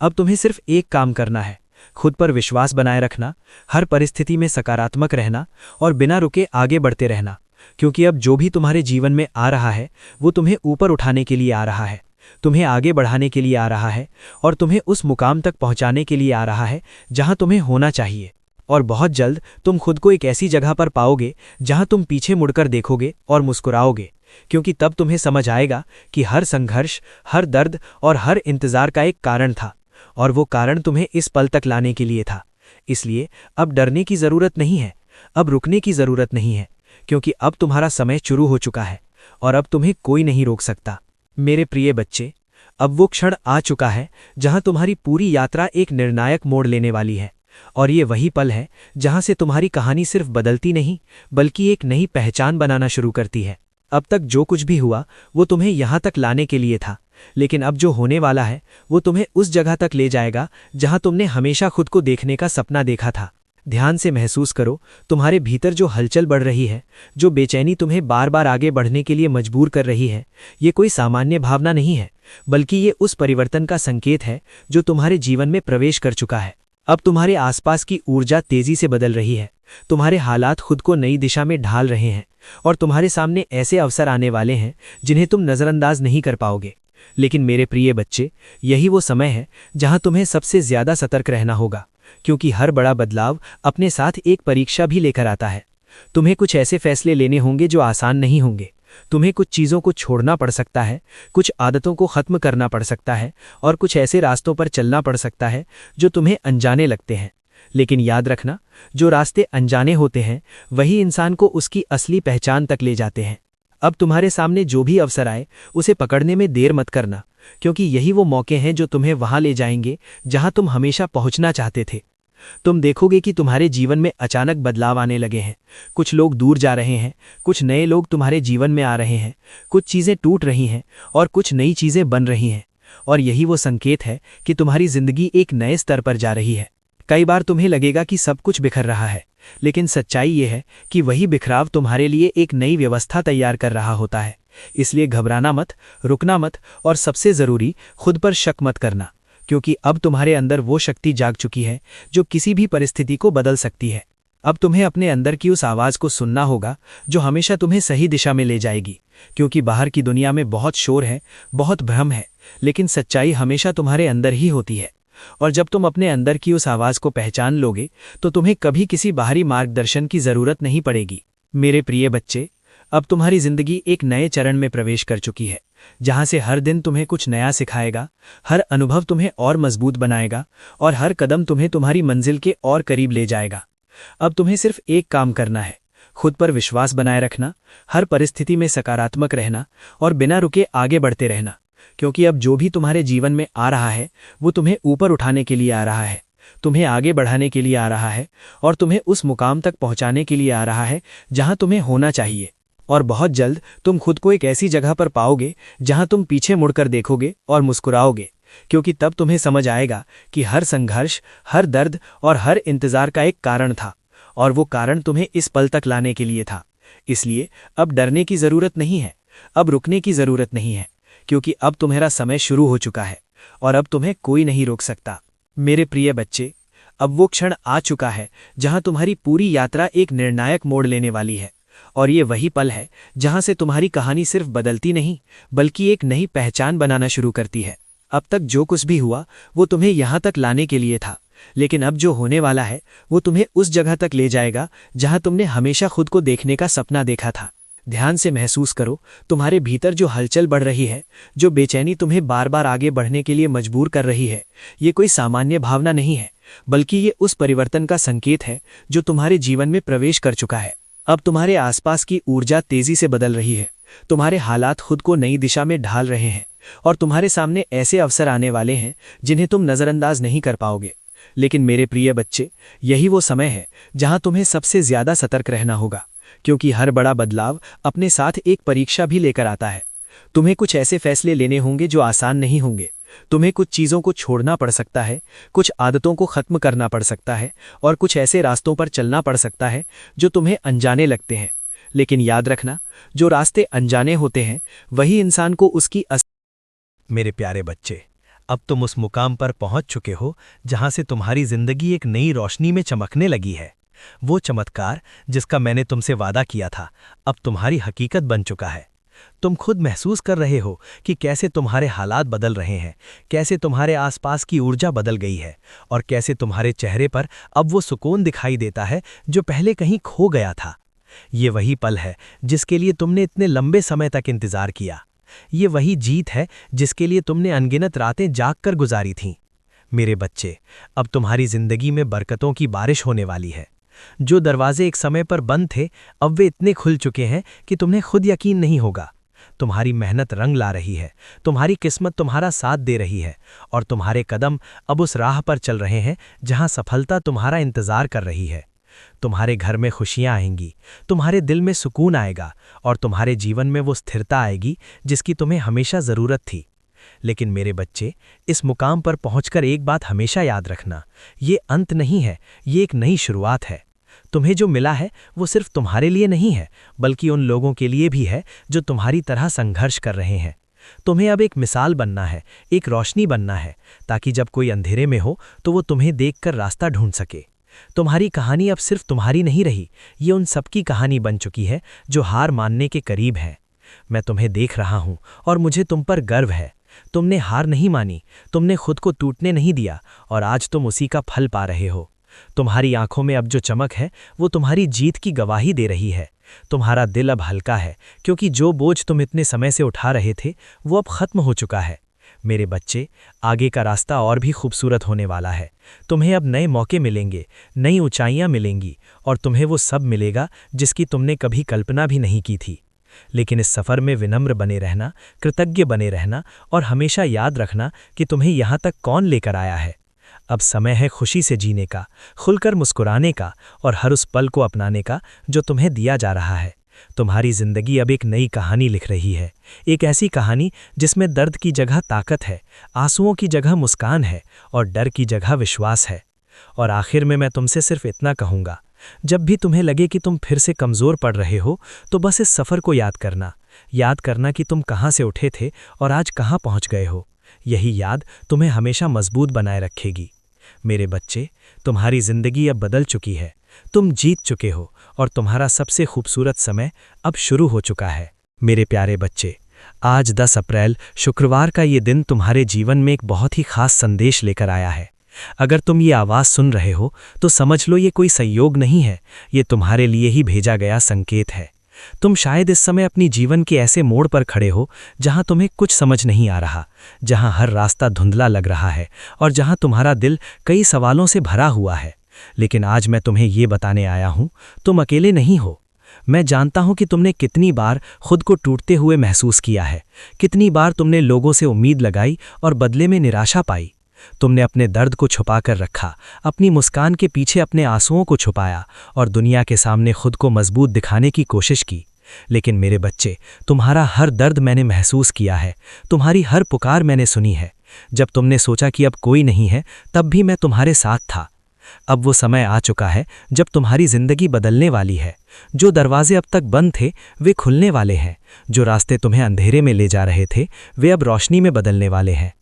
अब तुम्हें सिर्फ एक काम करना है, खुद पर विश्वास बनाए रखना, हर परिस्थिति में सकारात्मक रहना और बिना रुके आगे बढ़ते रहना, क्योंकि अब जो भी तुम्हारे जीवन में आ रहा है वो तुम्हें ऊपर उठाने के लिए आ रहा है, तुम्हें आगे बढ़ाने के लिए आ रहा है, और तुम्हें उस मुकाम तक पहुंचाने के लिए आ रहा है जहां तुम्हें होना चाहिए। और बहुत जल्द तुम खुद को एक ऐसी जगह पर पाओगे जहां तुम पीछे मुड़कर देखोगे और मुस्कुराओगे, क्योंकि तब तुम्हें समझ आएगा कि हर संघर्ष, हर दर्द और हर इंतजार का एक कारण था, और वो कारण तुम्हें इस पल तक लाने के लिए था। इसलिए अब डरने की ज़रूरत नहीं है, अब रुकने की ज़रूरत नहीं है, क्योंकि अब तुम्हारा समय शुरू हो चुका है और अब तुम्हें कोई नहीं रोक सकता। मेरे प्रिय बच्चे, अब वो क्षण आ चुका है जहां तुम्हारी पूरी यात्रा एक निर्णायक मोड़ लेने वाली है, और ये वही पल है जहां से तुम्हारी कहानी सिर्फ बदलती नहीं बल्कि एक नई पहचान बनाना शुरू करती है। अब तक जो कुछ भी हुआ वो तुम्हें यहां तक लाने के लिए था, लेकिन अब जो होने वाला है वो तुम्हें उस जगह तक ले जाएगा जहां तुमने हमेशा खुद को देखने का सपना देखा था। ध्यान से महसूस करो, तुम्हारे भीतर जो हलचल बढ़ रही है, जो बेचैनी तुम्हें बार बार आगे बढ़ने के लिए मजबूर कर रही है, ये कोई सामान्य भावना नहीं है, बल्कि ये उस परिवर्तन का संकेत है जो तुम्हारे जीवन में प्रवेश कर चुका है। अब तुम्हारे आसपास की ऊर्जा तेजी से बदल रही है, तुम्हारे हालात खुद को नई दिशा में ढाल रहे हैं, और तुम्हारे सामने ऐसे अवसर आने वाले हैं जिन्हें तुम नज़रअंदाज नहीं कर पाओगे। लेकिन मेरे प्रिय बच्चे, यही वो समय है जहां तुम्हें सबसे ज्यादा सतर्क रहना होगा, क्योंकि हर बड़ा बदलाव अपने साथ एक परीक्षा भी लेकर आता है। तुम्हें कुछ ऐसे फैसले लेने होंगे जो आसान नहीं होंगे, तुम्हें कुछ चीज़ों को छोड़ना पड़ सकता है, कुछ आदतों को ख़त्म करना पड़ सकता है, और कुछ ऐसे रास्तों पर चलना पड़ सकता है जो तुम्हें अनजाने लगते हैं। लेकिन याद रखना, जो रास्ते अनजाने होते हैं वही इंसान को उसकी असली पहचान तक ले जाते हैं। अब तुम्हारे सामने जो भी अवसर आए उसे पकड़ने में देर मत करना, क्योंकि यही वो मौके हैं जो तुम्हें वहां ले जाएंगे जहां तुम हमेशा पहुंचना चाहते थे। तुम देखोगे कि तुम्हारे जीवन में अचानक बदलाव आने लगे हैं, कुछ लोग दूर जा रहे हैं, कुछ नए लोग तुम्हारे जीवन में आ रहे हैं, कुछ चीज़ें टूट रही हैं और कुछ नई चीज़ें बन रही हैं, और यही वो संकेत है कि तुम्हारी जिंदगी एक नए स्तर पर जा रही है। कई बार तुम्हें लगेगा कि सब कुछ बिखर रहा है, लेकिन सच्चाई ये है कि वही बिखराव तुम्हारे लिए एक नई व्यवस्था तैयार कर रहा होता है। इसलिए घबराना मत, रुकना मत, और सबसे ज़रूरी, खुद पर शक मत करना, क्योंकि अब तुम्हारे अंदर वो शक्ति जाग चुकी है जो किसी भी परिस्थिति को बदल सकती है। अब तुम्हें अपने अंदर की उस आवाज़ को सुनना होगा जो हमेशा तुम्हें सही दिशा में ले जाएगी, क्योंकि बाहर की दुनिया में बहुत शोर है, बहुत भ्रम है, लेकिन सच्चाई हमेशा तुम्हारे अंदर ही होती है। और जब तुम अपने अंदर की उस आवाज़ को पहचान लोगे तो तुम्हें कभी किसी बाहरी मार्गदर्शन की ज़रूरत नहीं पड़ेगी। मेरे प्रिय बच्चे, अब तुम्हारी जिंदगी एक नए चरण में प्रवेश कर चुकी है, जहां से हर दिन तुम्हें कुछ नया सिखाएगा, हर अनुभव तुम्हें और मजबूत बनाएगा और हर कदम तुम्हें तुम्हारी मंजिल के और करीब ले जाएगा। अब तुम्हें सिर्फ एक काम करना है, खुद पर विश्वास बनाए रखना, हर परिस्थिति में सकारात्मक रहना और बिना रुके आगे बढ़ते रहना, क्योंकि अब जो भी तुम्हारे जीवन में आ रहा है वो तुम्हें ऊपर उठाने के लिए आ रहा है, तुम्हें आगे बढ़ाने के लिए आ रहा है और तुम्हें उस मुकाम तक पहुंचाने के लिए आ रहा है जहां तुम्हें होना चाहिए। और बहुत जल्द तुम खुद को एक ऐसी जगह पर पाओगे जहां तुम पीछे मुड़कर देखोगे और मुस्कुराओगे, क्योंकि तब तुम्हें समझ आएगा कि हर संघर्ष, हर दर्द और हर इंतजार का एक कारण था, और वो कारण तुम्हें इस पल तक लाने के लिए था। इसलिए अब डरने की जरूरत नहीं है, अब रुकने की जरूरत नहीं है, क्योंकि अब तुम्हारा समय शुरू हो चुका है और अब तुम्हें कोई नहीं रोक सकता। मेरे प्रिय बच्चे, अब वो क्षण आ चुका है जहां तुम्हारी पूरी यात्रा एक निर्णायक मोड़ लेने वाली है, और ये वही पल है जहां से तुम्हारी कहानी सिर्फ बदलती नहीं बल्कि एक नई पहचान बनाना शुरू करती है। अब तक जो कुछ भी हुआ वो तुम्हें यहां तक लाने के लिए था, लेकिन अब जो होने वाला है वो तुम्हें उस जगह तक ले जाएगा जहां तुमने हमेशा खुद को देखने का सपना देखा था। ध्यान से महसूस करो, तुम्हारे भीतर जो हलचल बढ़ रही है, जो बेचैनी तुम्हें बार बार आगे बढ़ने के लिए मजबूर कर रही है, ये कोई सामान्य भावना नहीं है, बल्कि ये उस परिवर्तन का संकेत है जो तुम्हारे जीवन में प्रवेश कर चुका है। अब तुम्हारे आसपास की ऊर्जा तेजी से बदल रही है, तुम्हारे हालात खुद को नई दिशा में ढाल रहे हैं और तुम्हारे सामने ऐसे अवसर आने वाले हैं जिन्हें तुम नज़रअंदाज नहीं कर पाओगे। लेकिन मेरे प्रिय बच्चे, यही वो समय है जहां तुम्हें सबसे ज्यादा सतर्क रहना होगा, क्योंकि हर बड़ा बदलाव अपने साथ एक परीक्षा भी लेकर आता है। तुम्हें कुछ ऐसे फैसले लेने होंगे जो आसान नहीं होंगे, तुम्हें कुछ चीज़ों को छोड़ना पड़ सकता है, कुछ आदतों को ख़त्म करना पड़ सकता है और कुछ ऐसे रास्तों पर चलना पड़ सकता है जो तुम्हें अनजाने लगते हैं। लेकिन याद रखना, जो रास्ते अनजाने होते हैं वही इंसान को उसकी मेरे प्यारे बच्चे, अब तुम उस मुकाम पर पहुंच चुके हो जहां से तुम्हारी जिंदगी एक नई रोशनी में चमकने लगी है। वो चमत्कार जिसका मैंने तुमसे वादा किया था अब तुम्हारी हकीकत बन चुका है। तुम खुद महसूस कर रहे हो कि कैसे तुम्हारे हालात बदल रहे हैं, कैसे तुम्हारे आसपास की ऊर्जा बदल गई है और कैसे तुम्हारे चेहरे पर अब वो सुकून दिखाई देता है जो पहले कहीं खो गया था। ये वही पल है जिसके लिए तुमने इतने लंबे समय तक इंतजार किया। ये वही जीत है जिसके लिए तुमने अनगिनत रातें जागकर गुजारी थीं। मेरे बच्चे, अब तुम्हारी जिंदगी में बरकतों की बारिश होने वाली है। जो दरवाजे एक समय पर बंद थे अब वे इतने खुल चुके हैं कि तुम्हें खुद यकीन नहीं होगा। तुम्हारी मेहनत रंग ला रही है, तुम्हारी किस्मत तुम्हारा साथ दे रही है और तुम्हारे कदम अब उस राह पर चल रहे हैं जहां सफलता तुम्हारा इंतजार कर रही है। तुम्हारे घर में खुशियां आएंगी, तुम्हारे दिल में सुकून आएगा और तुम्हारे जीवन में वो स्थिरता आएगी जिसकी तुम्हें हमेशा ज़रूरत थी। लेकिन मेरे बच्चे, इस मुकाम पर पहुंचकर एक बात हमेशा याद रखना, ये अंत नहीं है, ये एक नई शुरुआत है। तुम्हें जो मिला है वो सिर्फ तुम्हारे लिए नहीं है, बल्कि उन लोगों के लिए भी है जो तुम्हारी तरह संघर्ष कर रहे हैं। तुम्हें अब एक मिसाल बनना है, एक रोशनी बनना है, ताकि जब कोई अंधेरे में हो तो वो तुम्हें देखकर रास्ता ढूंढ सके। तुम्हारी कहानी अब सिर्फ तुम्हारी नहीं रही, ये उन सबकी कहानी बन चुकी है जो हार मानने के करीब हैं। मैं तुम्हें देख रहा हूं और मुझे तुम पर गर्व है। तुमने हार नहीं मानी, तुमने खुद को टूटने नहीं दिया और आज तुम उसी का फल पा रहे हो। तुम्हारी आंखों में अब जो चमक है वो तुम्हारी जीत की गवाही दे रही है। तुम्हारा दिल अब हल्का है, क्योंकि जो बोझ तुम इतने समय से उठा रहे थे वो अब खत्म हो चुका है। मेरे बच्चे, आगे का रास्ता और भी खूबसूरत होने वाला है। तुम्हें अब नए मौके मिलेंगे, नई ऊंचाइयां मिलेंगी और तुम्हें वो सब मिलेगा जिसकी तुमने कभी कल्पना भी नहीं की थी। लेकिन इस सफ़र में विनम्र बने रहना, कृतज्ञ बने रहना और हमेशा याद रखना कि तुम्हें यहाँ तक कौन लेकर आया है। अब समय है खुशी से जीने का, खुलकर मुस्कुराने का और हर उस पल को अपनाने का जो तुम्हें दिया जा रहा है। तुम्हारी जिंदगी अब एक नई कहानी लिख रही है, एक ऐसी कहानी जिसमें दर्द की जगह ताकत है, आंसुओं की जगह मुस्कान है और डर की जगह विश्वास है। और आखिर में मैं तुमसे सिर्फ इतना कहूँगा, जब भी तुम्हें लगे कि तुम फिर से कमज़ोर पड़ रहे हो तो बस इस सफ़र को याद करना कि तुम कहाँ से उठे थे और आज कहाँ पहुँच गए हो। यही याद तुम्हें हमेशा मजबूत बनाए रखेगी। मेरे बच्चे, तुम्हारी जिंदगी अब बदल चुकी है। तुम जीत चुके हो और तुम्हारा सबसे खूबसूरत समय अब शुरू हो चुका है। मेरे प्यारे बच्चे, आज 10 अप्रैल शुक्रवार का ये दिन तुम्हारे जीवन में एक बहुत ही खास संदेश लेकर आया है। अगर तुम ये आवाज़ सुन रहे हो तो समझ लो ये कोई संयोग नहीं है, ये तुम्हारे लिए ही भेजा गया संकेत है। तुम शायद इस समय अपनी जीवन के ऐसे मोड़ पर खड़े हो जहां तुम्हें कुछ समझ नहीं आ रहा, जहां हर रास्ता धुंधला लग रहा है और जहां तुम्हारा दिल कई सवालों से भरा हुआ है। लेकिन आज मैं तुम्हें ये बताने आया हूं, तुम अकेले नहीं हो। मैं जानता हूं कि तुमने कितनी बार खुद को टूटते हुए महसूस किया है, कितनी बार तुमने लोगों से उम्मीद लगाई और बदले में निराशा पाई। तुमने अपने दर्द को छुपा कर रखा, अपनी मुस्कान के पीछे अपने आंसुओं को छुपाया और दुनिया के सामने खुद को मजबूत दिखाने की कोशिश की। लेकिन मेरे बच्चे, तुम्हारा हर दर्द मैंने महसूस किया है, तुम्हारी हर पुकार मैंने सुनी है। जब तुमने सोचा कि अब कोई नहीं है, तब भी मैं तुम्हारे साथ था। अब वो समय आ चुका है जब तुम्हारी जिंदगी बदलने वाली है। जो दरवाजे अब तक बंद थे वे खुलने वाले हैं, जो रास्ते तुम्हें अंधेरे में ले जा रहे थे वे अब रोशनी में बदलने वाले हैं।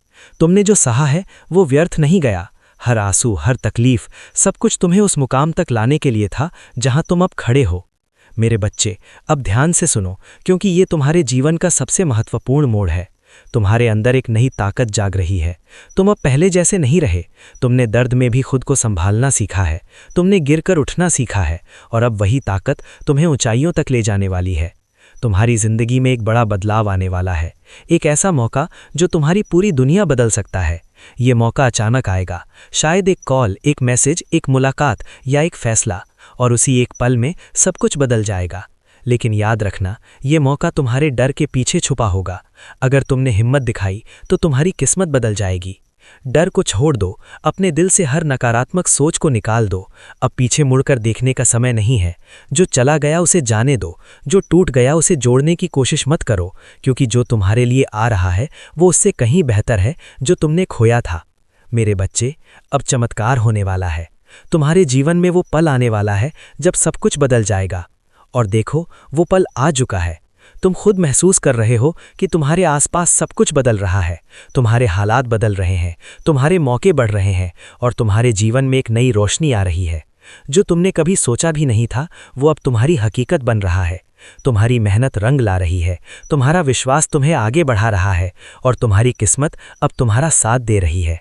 तुमने जो सहा है वो व्यर्थ नहीं गया। हर आंसू, हर तकलीफ, सब कुछ तुम्हें उस मुकाम तक लाने के लिए था जहां तुम अब खड़े हो। मेरे बच्चे, अब ध्यान से सुनो, क्योंकि ये तुम्हारे जीवन का सबसे महत्वपूर्ण मोड़ है। तुम्हारे अंदर एक नई ताकत जाग रही है। तुम अब पहले जैसे नहीं रहे। तुमने दर्द में भी खुद को संभालना सीखा है, तुमने गिरकर उठना सीखा है और अब वही ताकत तुम्हें ऊंचाइयों तक ले जाने वाली है। तुम्हारी जिंदगी में एक बड़ा बदलाव आने वाला है, एक ऐसा मौका जो तुम्हारी पूरी दुनिया बदल सकता है। ये मौका अचानक आएगा, शायद एक कॉल, एक मैसेज, एक मुलाकात या एक फैसला, और उसी एक पल में सब कुछ बदल जाएगा। लेकिन याद रखना, ये मौका तुम्हारे डर के पीछे छुपा होगा। अगर तुमने हिम्मत दिखाई तो तुम्हारी किस्मत बदल जाएगी। डर को छोड़ दो, अपने दिल से हर नकारात्मक सोच को निकाल दो। अब पीछे मुड़कर देखने का समय नहीं है। जो चला गया उसे जाने दो, जो टूट गया उसे जोड़ने की कोशिश मत करो, क्योंकि जो तुम्हारे लिए आ रहा है वो उससे कहीं बेहतर है जो तुमने खोया था। मेरे बच्चे, अब चमत्कार होने वाला है। तुम्हारे जीवन में वो पल आने वाला है जब सब कुछ बदल जाएगा। और देखो, वो पल आ चुका है। तुम खुद महसूस कर रहे हो कि तुम्हारे आसपास सब कुछ बदल रहा है, तुम्हारे हालात बदल रहे हैं, तुम्हारे मौके बढ़ रहे हैं और तुम्हारे जीवन में एक नई रोशनी आ रही है। जो तुमने कभी सोचा भी नहीं था वो अब तुम्हारी हकीकत बन रहा है। तुम्हारी मेहनत रंग ला रही है, तुम्हारा विश्वास तुम्हें आगे बढ़ा रहा है और तुम्हारी किस्मत अब तुम्हारा साथ दे रही है।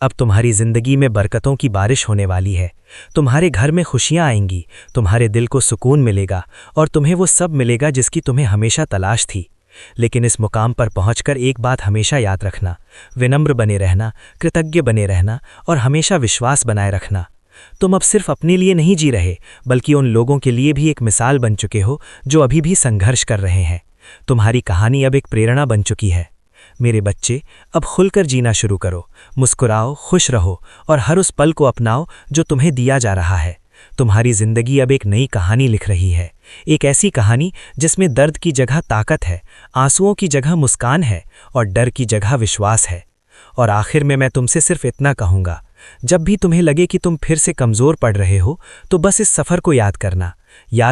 अब तुम्हारी जिंदगी में बरकतों की बारिश होने वाली है। तुम्हारे घर में खुशियां आएंगी, तुम्हारे दिल को सुकून मिलेगा और तुम्हें वो सब मिलेगा जिसकी तुम्हें हमेशा तलाश थी। लेकिन इस मुकाम पर पहुंचकर एक बात हमेशा याद रखना, विनम्र बने रहना, कृतज्ञ बने रहना और हमेशा विश्वास बनाए रखना। तुम अब सिर्फ अपने लिए नहीं जी रहे, बल्कि उन लोगों के लिए भी एक मिसाल बन चुके हो जो अभी भी संघर्ष कर रहे हैं। तुम्हारी कहानी अब एक प्रेरणा बन चुकी है। मेरे बच्चे, अब खुलकर जीना शुरू करो, मुस्कुराओ, खुश रहो और हर उस पल को अपनाओ जो तुम्हें दिया जा रहा है। तुम्हारी जिंदगी अब एक नई कहानी लिख रही है, एक ऐसी कहानी जिसमें दर्द की जगह ताकत है, आंसुओं की जगह मुस्कान है और डर की जगह विश्वास है। और आखिर में मैं तुमसे सिर्फ इतना कहूँगा, जब भी तुम्हें लगे कि तुम फिर से कमज़ोर पड़ रहे हो तो बस इस सफ़र को याद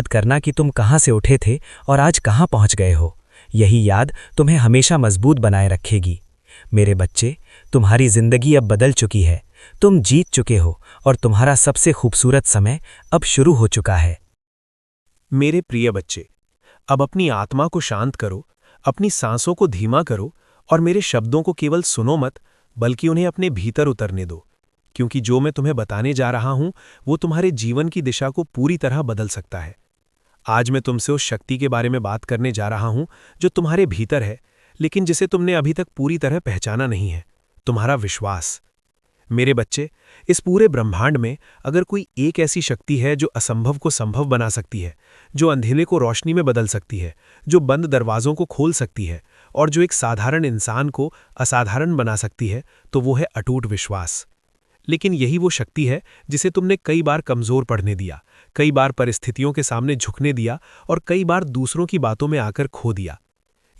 करना कि तुम कहाँ से उठे थे और आज कहाँ पहुँच गए हो। यही याद तुम्हें हमेशा मजबूत बनाए रखेगी। मेरे बच्चे, तुम्हारी जिंदगी अब बदल चुकी है, तुम जीत चुके हो और तुम्हारा सबसे खूबसूरत समय अब शुरू हो चुका है। मेरे प्रिय बच्चे, अब अपनी आत्मा को शांत करो, अपनी सांसों को धीमा करो और मेरे शब्दों को केवल सुनो मत, बल्कि उन्हें अपने भीतर उतरने दो, क्योंकि जो मैं तुम्हें बताने जा रहा हूं वो तुम्हारे जीवन की दिशा को पूरी तरह बदल सकता है। आज मैं तुमसे उस शक्ति के बारे में बात करने जा रहा हूं जो तुम्हारे भीतर है, लेकिन जिसे तुमने अभी तक पूरी तरह पहचाना नहीं है, तुम्हारा विश्वास। मेरे बच्चे, इस पूरे ब्रह्मांड में अगर कोई एक ऐसी शक्ति है जो असंभव को संभव बना सकती है, जो अंधेरे को रोशनी में बदल सकती है, जो बंद दरवाजों को खोल सकती है और जो एक साधारण इंसान को असाधारण बना सकती है, तो वो है अटूट विश्वास। लेकिन यही वो शक्ति है जिसे तुमने कई बार कमज़ोर पड़ने दिया, कई बार परिस्थितियों के सामने झुकने दिया और कई बार दूसरों की बातों में आकर खो दिया।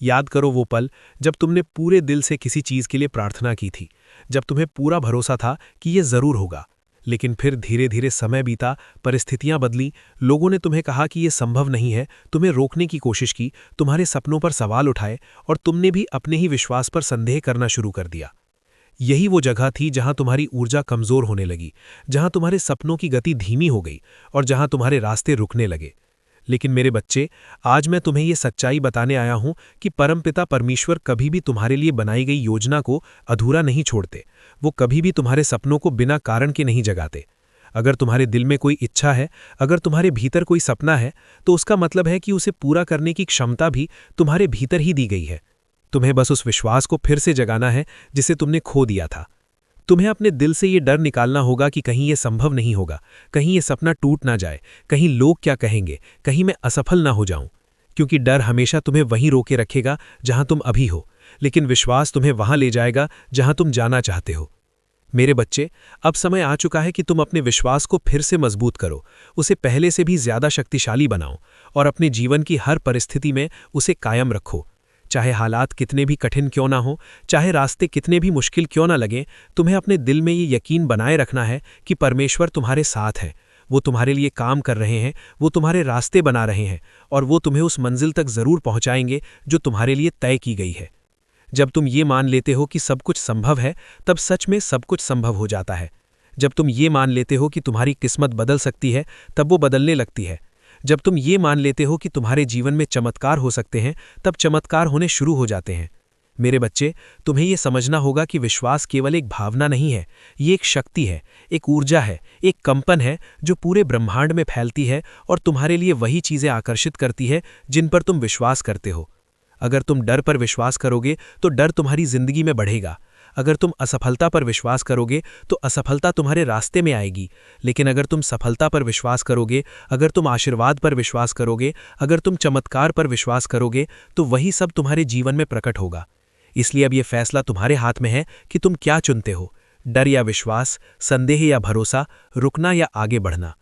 याद करो वो पल जब तुमने पूरे दिल से किसी चीज़ के लिए प्रार्थना की थी, जब तुम्हें पूरा भरोसा था कि ये ज़रूर होगा, लेकिन फिर धीरे धीरे समय बीता, परिस्थितियां बदली, लोगों ने तुम्हें कहा कि यह संभव नहीं है, तुम्हें रोकने की कोशिश की, तुम्हारे सपनों पर सवाल उठाए और तुमने भी अपने ही विश्वास पर संदेह करना शुरू कर दिया। यही वो जगह थी जहां तुम्हारी ऊर्जा कमजोर होने लगी, जहां तुम्हारे सपनों की गति धीमी हो गई और जहां तुम्हारे रास्ते रुकने लगे। लेकिन मेरे बच्चे, आज मैं तुम्हें ये सच्चाई बताने आया हूं कि परमपिता परमेश्वर कभी भी तुम्हारे लिए बनाई गई योजना को अधूरा नहीं छोड़ते। वो कभी भी तुम्हारे सपनों को बिना कारण के नहीं जगाते। अगर तुम्हारे दिल में कोई इच्छा है, अगर तुम्हारे भीतर कोई सपना है, तो उसका मतलब है कि उसे पूरा करने की क्षमता भी तुम्हारे भीतर ही दी गई है। तुम्हें बस उस विश्वास को फिर से जगाना है जिसे तुमने खो दिया था। तुम्हें अपने दिल से ये डर निकालना होगा कि कहीं ये संभव नहीं होगा, कहीं ये सपना टूट ना जाए, कहीं लोग क्या कहेंगे, कहीं मैं असफल ना हो जाऊं। क्योंकि डर हमेशा तुम्हें वहीं रोके रखेगा जहां तुम अभी हो, लेकिन विश्वास तुम्हें वहां ले जाएगा जहां तुम जाना चाहते हो। मेरे बच्चे, अब समय आ चुका है कि तुम अपने विश्वास को फिर से मजबूत करो, उसे पहले से भी ज्यादा शक्तिशाली बनाओ और अपने जीवन की हर परिस्थिति में उसे कायम रखो। चाहे हालात कितने भी कठिन क्यों ना हो, चाहे रास्ते कितने भी मुश्किल क्यों ना लगें, तुम्हें अपने दिल में ये यकीन बनाए रखना है कि परमेश्वर तुम्हारे साथ है। वो तुम्हारे लिए काम कर रहे हैं, वो तुम्हारे रास्ते बना रहे हैं और वो तुम्हें उस मंजिल तक जरूर पहुंचाएंगे जो तुम्हारे लिए तय की गई है। जब तुम ये मान लेते हो कि सब कुछ संभव है, तब सच में सब कुछ संभव हो जाता है। जब तुम ये मान लेते हो कि तुम्हारी किस्मत बदल सकती है, तब वो बदलने लगती है। जब तुम ये मान लेते हो कि तुम्हारे जीवन में चमत्कार हो सकते हैं, तब चमत्कार होने शुरू हो जाते हैं। मेरे बच्चे, तुम्हें यह समझना होगा कि विश्वास केवल एक भावना नहीं है, ये एक शक्ति है, एक ऊर्जा है, एक कंपन है जो पूरे ब्रह्मांड में फैलती है और तुम्हारे लिए वही चीजें आकर्षित करती है जिन पर तुम विश्वास करते हो। अगर तुम डर पर विश्वास करोगे तो डर तुम्हारी जिंदगी में बढ़ेगा। अगर तुम असफलता पर विश्वास करोगे तो असफलता तुम्हारे रास्ते में आएगी। लेकिन अगर तुम सफलता पर विश्वास करोगे, अगर तुम आशीर्वाद पर विश्वास करोगे, अगर तुम चमत्कार पर विश्वास करोगे, तो वही सब तुम्हारे जीवन में प्रकट होगा। इसलिए अब यह फैसला तुम्हारे हाथ में है कि तुम क्या चुनते हो, डर या विश्वास, संदेह या भरोसा, रुकना या आगे बढ़ना।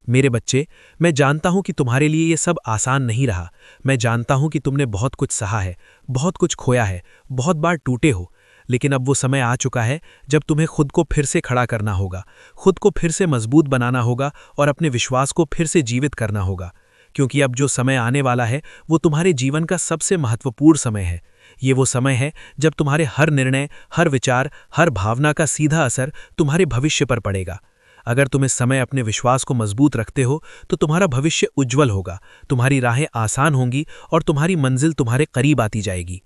मेरे बच्चे, मैं जानता हूं कि तुम्हारे लिए ये सब आसान नहीं रहा। मैं जानता हूं कि तुमने बहुत कुछ सहा है, बहुत कुछ खोया है, बहुत बार टूटे हो। लेकिन अब वो समय आ चुका है जब तुम्हें खुद को फिर से खड़ा करना होगा, खुद को फिर से मजबूत बनाना होगा और अपने विश्वास को फिर से जीवित करना होगा। क्योंकि अब जो समय आने वाला है वो तुम्हारे जीवन का सबसे महत्वपूर्ण समय है। ये वो समय है जब तुम्हारे हर निर्णय, हर विचार, हर भावना का सीधा असर तुम्हारे भविष्य पर पड़ेगा। अगर तुम इस समय अपने विश्वास को मजबूत रखते हो तो तुम्हारा भविष्य उज्जवल होगा, तुम्हारी राहें आसान होंगी और तुम्हारी मंजिल तुम्हारे करीब आती जाएगी।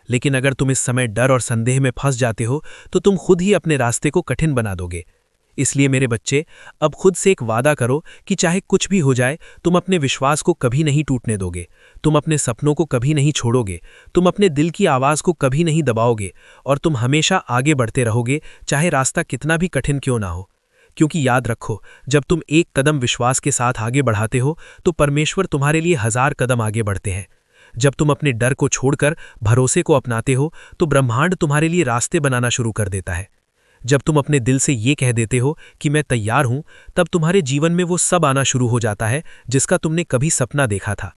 लेकिन अगर तुम इस समय डर और संदेह में फंस जाते हो तो तुम खुद ही अपने रास्ते को कठिन बना दोगे। इसलिए मेरे बच्चे, अब खुद से एक वादा करो कि चाहे कुछ भी हो जाए, तुम अपने विश्वास को कभी नहीं टूटने दोगे, तुम अपने सपनों को कभी नहीं छोड़ोगे, तुम अपने दिल की आवाज़ को कभी नहीं दबाओगे और तुम हमेशा आगे बढ़ते रहोगे, चाहे रास्ता कितना भी कठिन क्यों ना हो। क्योंकि याद रखो, जब तुम एक कदम विश्वास के साथ आगे बढ़ाते हो तो परमेश्वर तुम्हारे लिए 1000 कदम आगे बढ़ते हैं। जब तुम अपने डर को छोड़कर भरोसे को अपनाते हो तो ब्रह्मांड तुम्हारे लिए रास्ते बनाना शुरू कर देता है। जब तुम अपने दिल से ये कह देते हो कि मैं तैयार हूं, तब तुम्हारे जीवन में वो सब आना शुरू हो जाता है जिसका तुमने कभी सपना देखा था।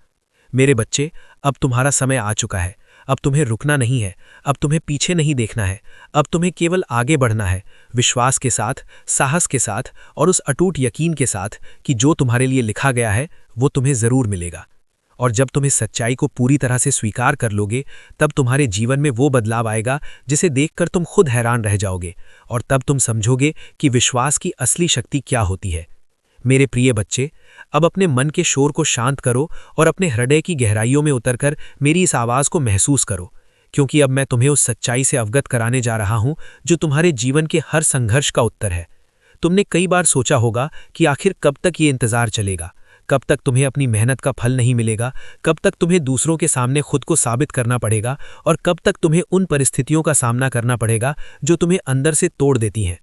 मेरे बच्चे, अब तुम्हारा समय आ चुका है। अब तुम्हें रुकना नहीं है, अब तुम्हें पीछे नहीं देखना है, अब तुम्हें केवल आगे बढ़ना है, विश्वास के साथ, साहस के साथ और उस अटूट यकीन के साथ कि जो तुम्हारे लिए लिखा गया है वो तुम्हें जरूर मिलेगा। और जब तुम इस सच्चाई को पूरी तरह से स्वीकार कर लोगे, तब तुम्हारे जीवन में वो बदलाव आएगा जिसे देखकर तुम खुद हैरान रह जाओगे और तब तुम समझोगे कि विश्वास की असली शक्ति क्या होती है। मेरे प्रिय बच्चे, अब अपने मन के शोर को शांत करो और अपने हृदय की गहराइयों में उतरकर मेरी इस आवाज़ को महसूस करो, क्योंकि अब मैं तुम्हें उस सच्चाई से अवगत कराने जा रहा हूं जो तुम्हारे जीवन के हर संघर्ष का उत्तर है। तुमने कई बार सोचा होगा कि आखिर कब तक ये इंतजार चलेगा, कब तक तुम्हें अपनी मेहनत का फल नहीं मिलेगा, कब तक तुम्हें दूसरों के सामने खुद को साबित करना पड़ेगा और कब तक तुम्हें उन परिस्थितियों का सामना करना पड़ेगा जो तुम्हें अंदर से तोड़ देती हैं।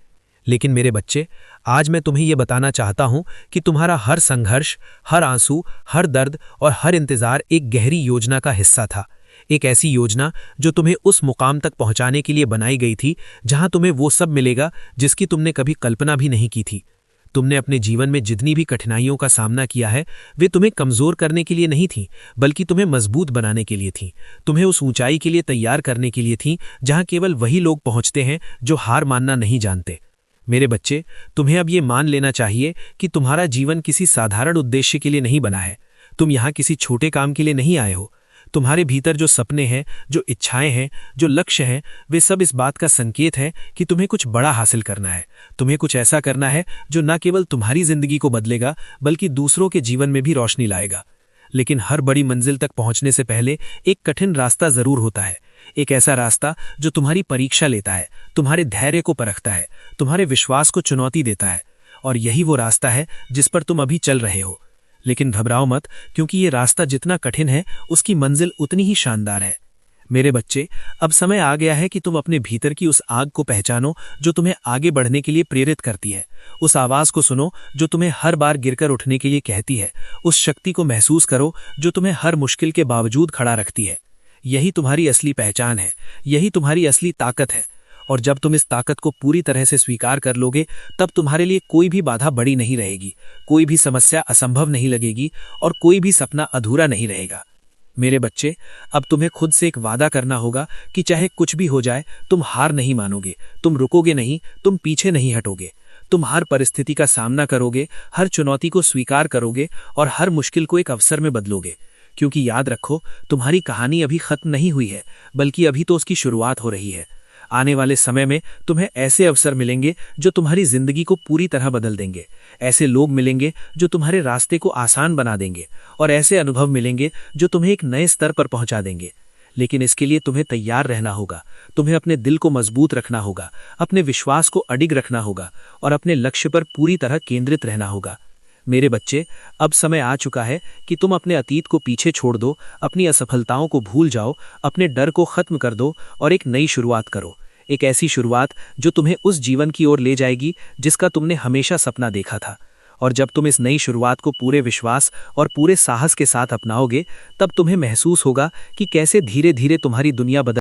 लेकिन मेरे बच्चे, आज मैं तुम्हें यह बताना चाहता हूं कि तुम्हारा हर संघर्ष, हर आंसू, हर दर्द और हर इंतजार एक गहरी योजना का हिस्सा था। एक ऐसी योजना जो तुम्हें उस मुकाम तक पहुंचाने के लिए बनाई गई थी जहां तुम्हें वो सब मिलेगा जिसकी तुमने कभी कल्पना भी नहीं की थी। तुमने अपने जीवन में जितनी भी कठिनाइयों का सामना किया है वे तुम्हें कमजोर करने के लिए नहीं थीं, बल्कि तुम्हें मजबूत बनाने के लिए थीं। तुम्हें उस ऊंचाई के लिए तैयार करने के लिए थीं जहां केवल वही लोग पहुंचते हैं जो हार मानना नहीं जानते। मेरे बच्चे, तुम्हें अब ये मान लेना चाहिए कि तुम्हारा जीवन किसी साधारण उद्देश्य के लिए नहीं बना है। तुम यहाँ किसी छोटे काम के लिए नहीं आए हो। तुम्हारे भीतर जो सपने हैं, जो इच्छाएं हैं, जो लक्ष्य हैं, वे सब इस बात का संकेत हैं कि तुम्हें कुछ बड़ा हासिल करना है। तुम्हें कुछ ऐसा करना है जो न केवल तुम्हारी जिंदगी को बदलेगा बल्कि दूसरों के जीवन में भी रोशनी लाएगा। लेकिन हर बड़ी मंजिल तक पहुंचने से पहले एक कठिन रास्ता जरूर होता है। एक ऐसा रास्ता जो तुम्हारी परीक्षा लेता है, तुम्हारे धैर्य को परखता है, तुम्हारे विश्वास को चुनौती देता है। और यही वो रास्ता है जिस पर तुम अभी चल रहे हो। लेकिन घबराओ मत, क्योंकि ये रास्ता जितना कठिन है उसकी मंजिल उतनी ही शानदार है। मेरे बच्चे, अब समय आ गया है कि तुम अपने भीतर की उस आग को पहचानो जो तुम्हें आगे बढ़ने के लिए प्रेरित करती है। उस आवाज को सुनो जो तुम्हें हर बार गिरकर उठने के लिए कहती है। उस शक्ति को महसूस करो जो तुम्हें हर मुश्किल के बावजूद खड़ा रखती है। यही तुम्हारी असली पहचान है, यही तुम्हारी असली ताकत है। और जब तुम इस ताकत को पूरी तरह से स्वीकार कर लोगे, तब तुम्हारे लिए कोई भी बाधा बड़ी नहीं रहेगी, कोई भी समस्या असंभव नहीं लगेगी और कोई भी सपना अधूरा नहीं रहेगा। मेरे बच्चे, अब तुम्हें खुद से एक वादा करना होगा कि चाहे कुछ भी हो जाए, तुम हार नहीं मानोगे, तुम रुकोगे नहीं, तुम पीछे नहीं हटोगे। तुम हर परिस्थिति का सामना करोगे, हर चुनौती को स्वीकार करोगे और हर मुश्किल को एक अवसर में बदलोगे। क्योंकि याद रखो, तुम्हारी कहानी अभी खत्म नहीं हुई है, बल्कि अभी तो उसकी शुरुआत हो रही है। आने वाले समय में तुम्हें ऐसे अवसर मिलेंगे जो तुम्हारी जिंदगी को पूरी तरह बदल देंगे। ऐसे लोग मिलेंगे जो तुम्हारे रास्ते को आसान बना देंगे और ऐसे अनुभव मिलेंगे जो तुम्हें एक नए स्तर पर पहुंचा देंगे। लेकिन इसके लिए तुम्हें तैयार रहना होगा। तुम्हें अपने दिल को मजबूत रखना होगा, अपने विश्वास को अडिग रखना होगा और अपने लक्ष्य पर पूरी तरह केंद्रित रहना होगा। मेरे बच्चे, अब समय आ चुका है कि तुम अपने अतीत को पीछे छोड़ दो, अपनी असफलताओं को भूल जाओ, अपने डर को खत्म कर दो और एक नई शुरुआत करो। एक ऐसी शुरुआत जो तुम्हें उस जीवन की ओर ले जाएगी जिसका तुमने हमेशा सपना देखा था। और जब तुम इस नई शुरुआत को पूरे विश्वास और पूरे साहस के साथ अपनाओगे, तब तुम्हें महसूस होगा कि कैसे धीरे धीरे तुम्हारी दुनिया बदल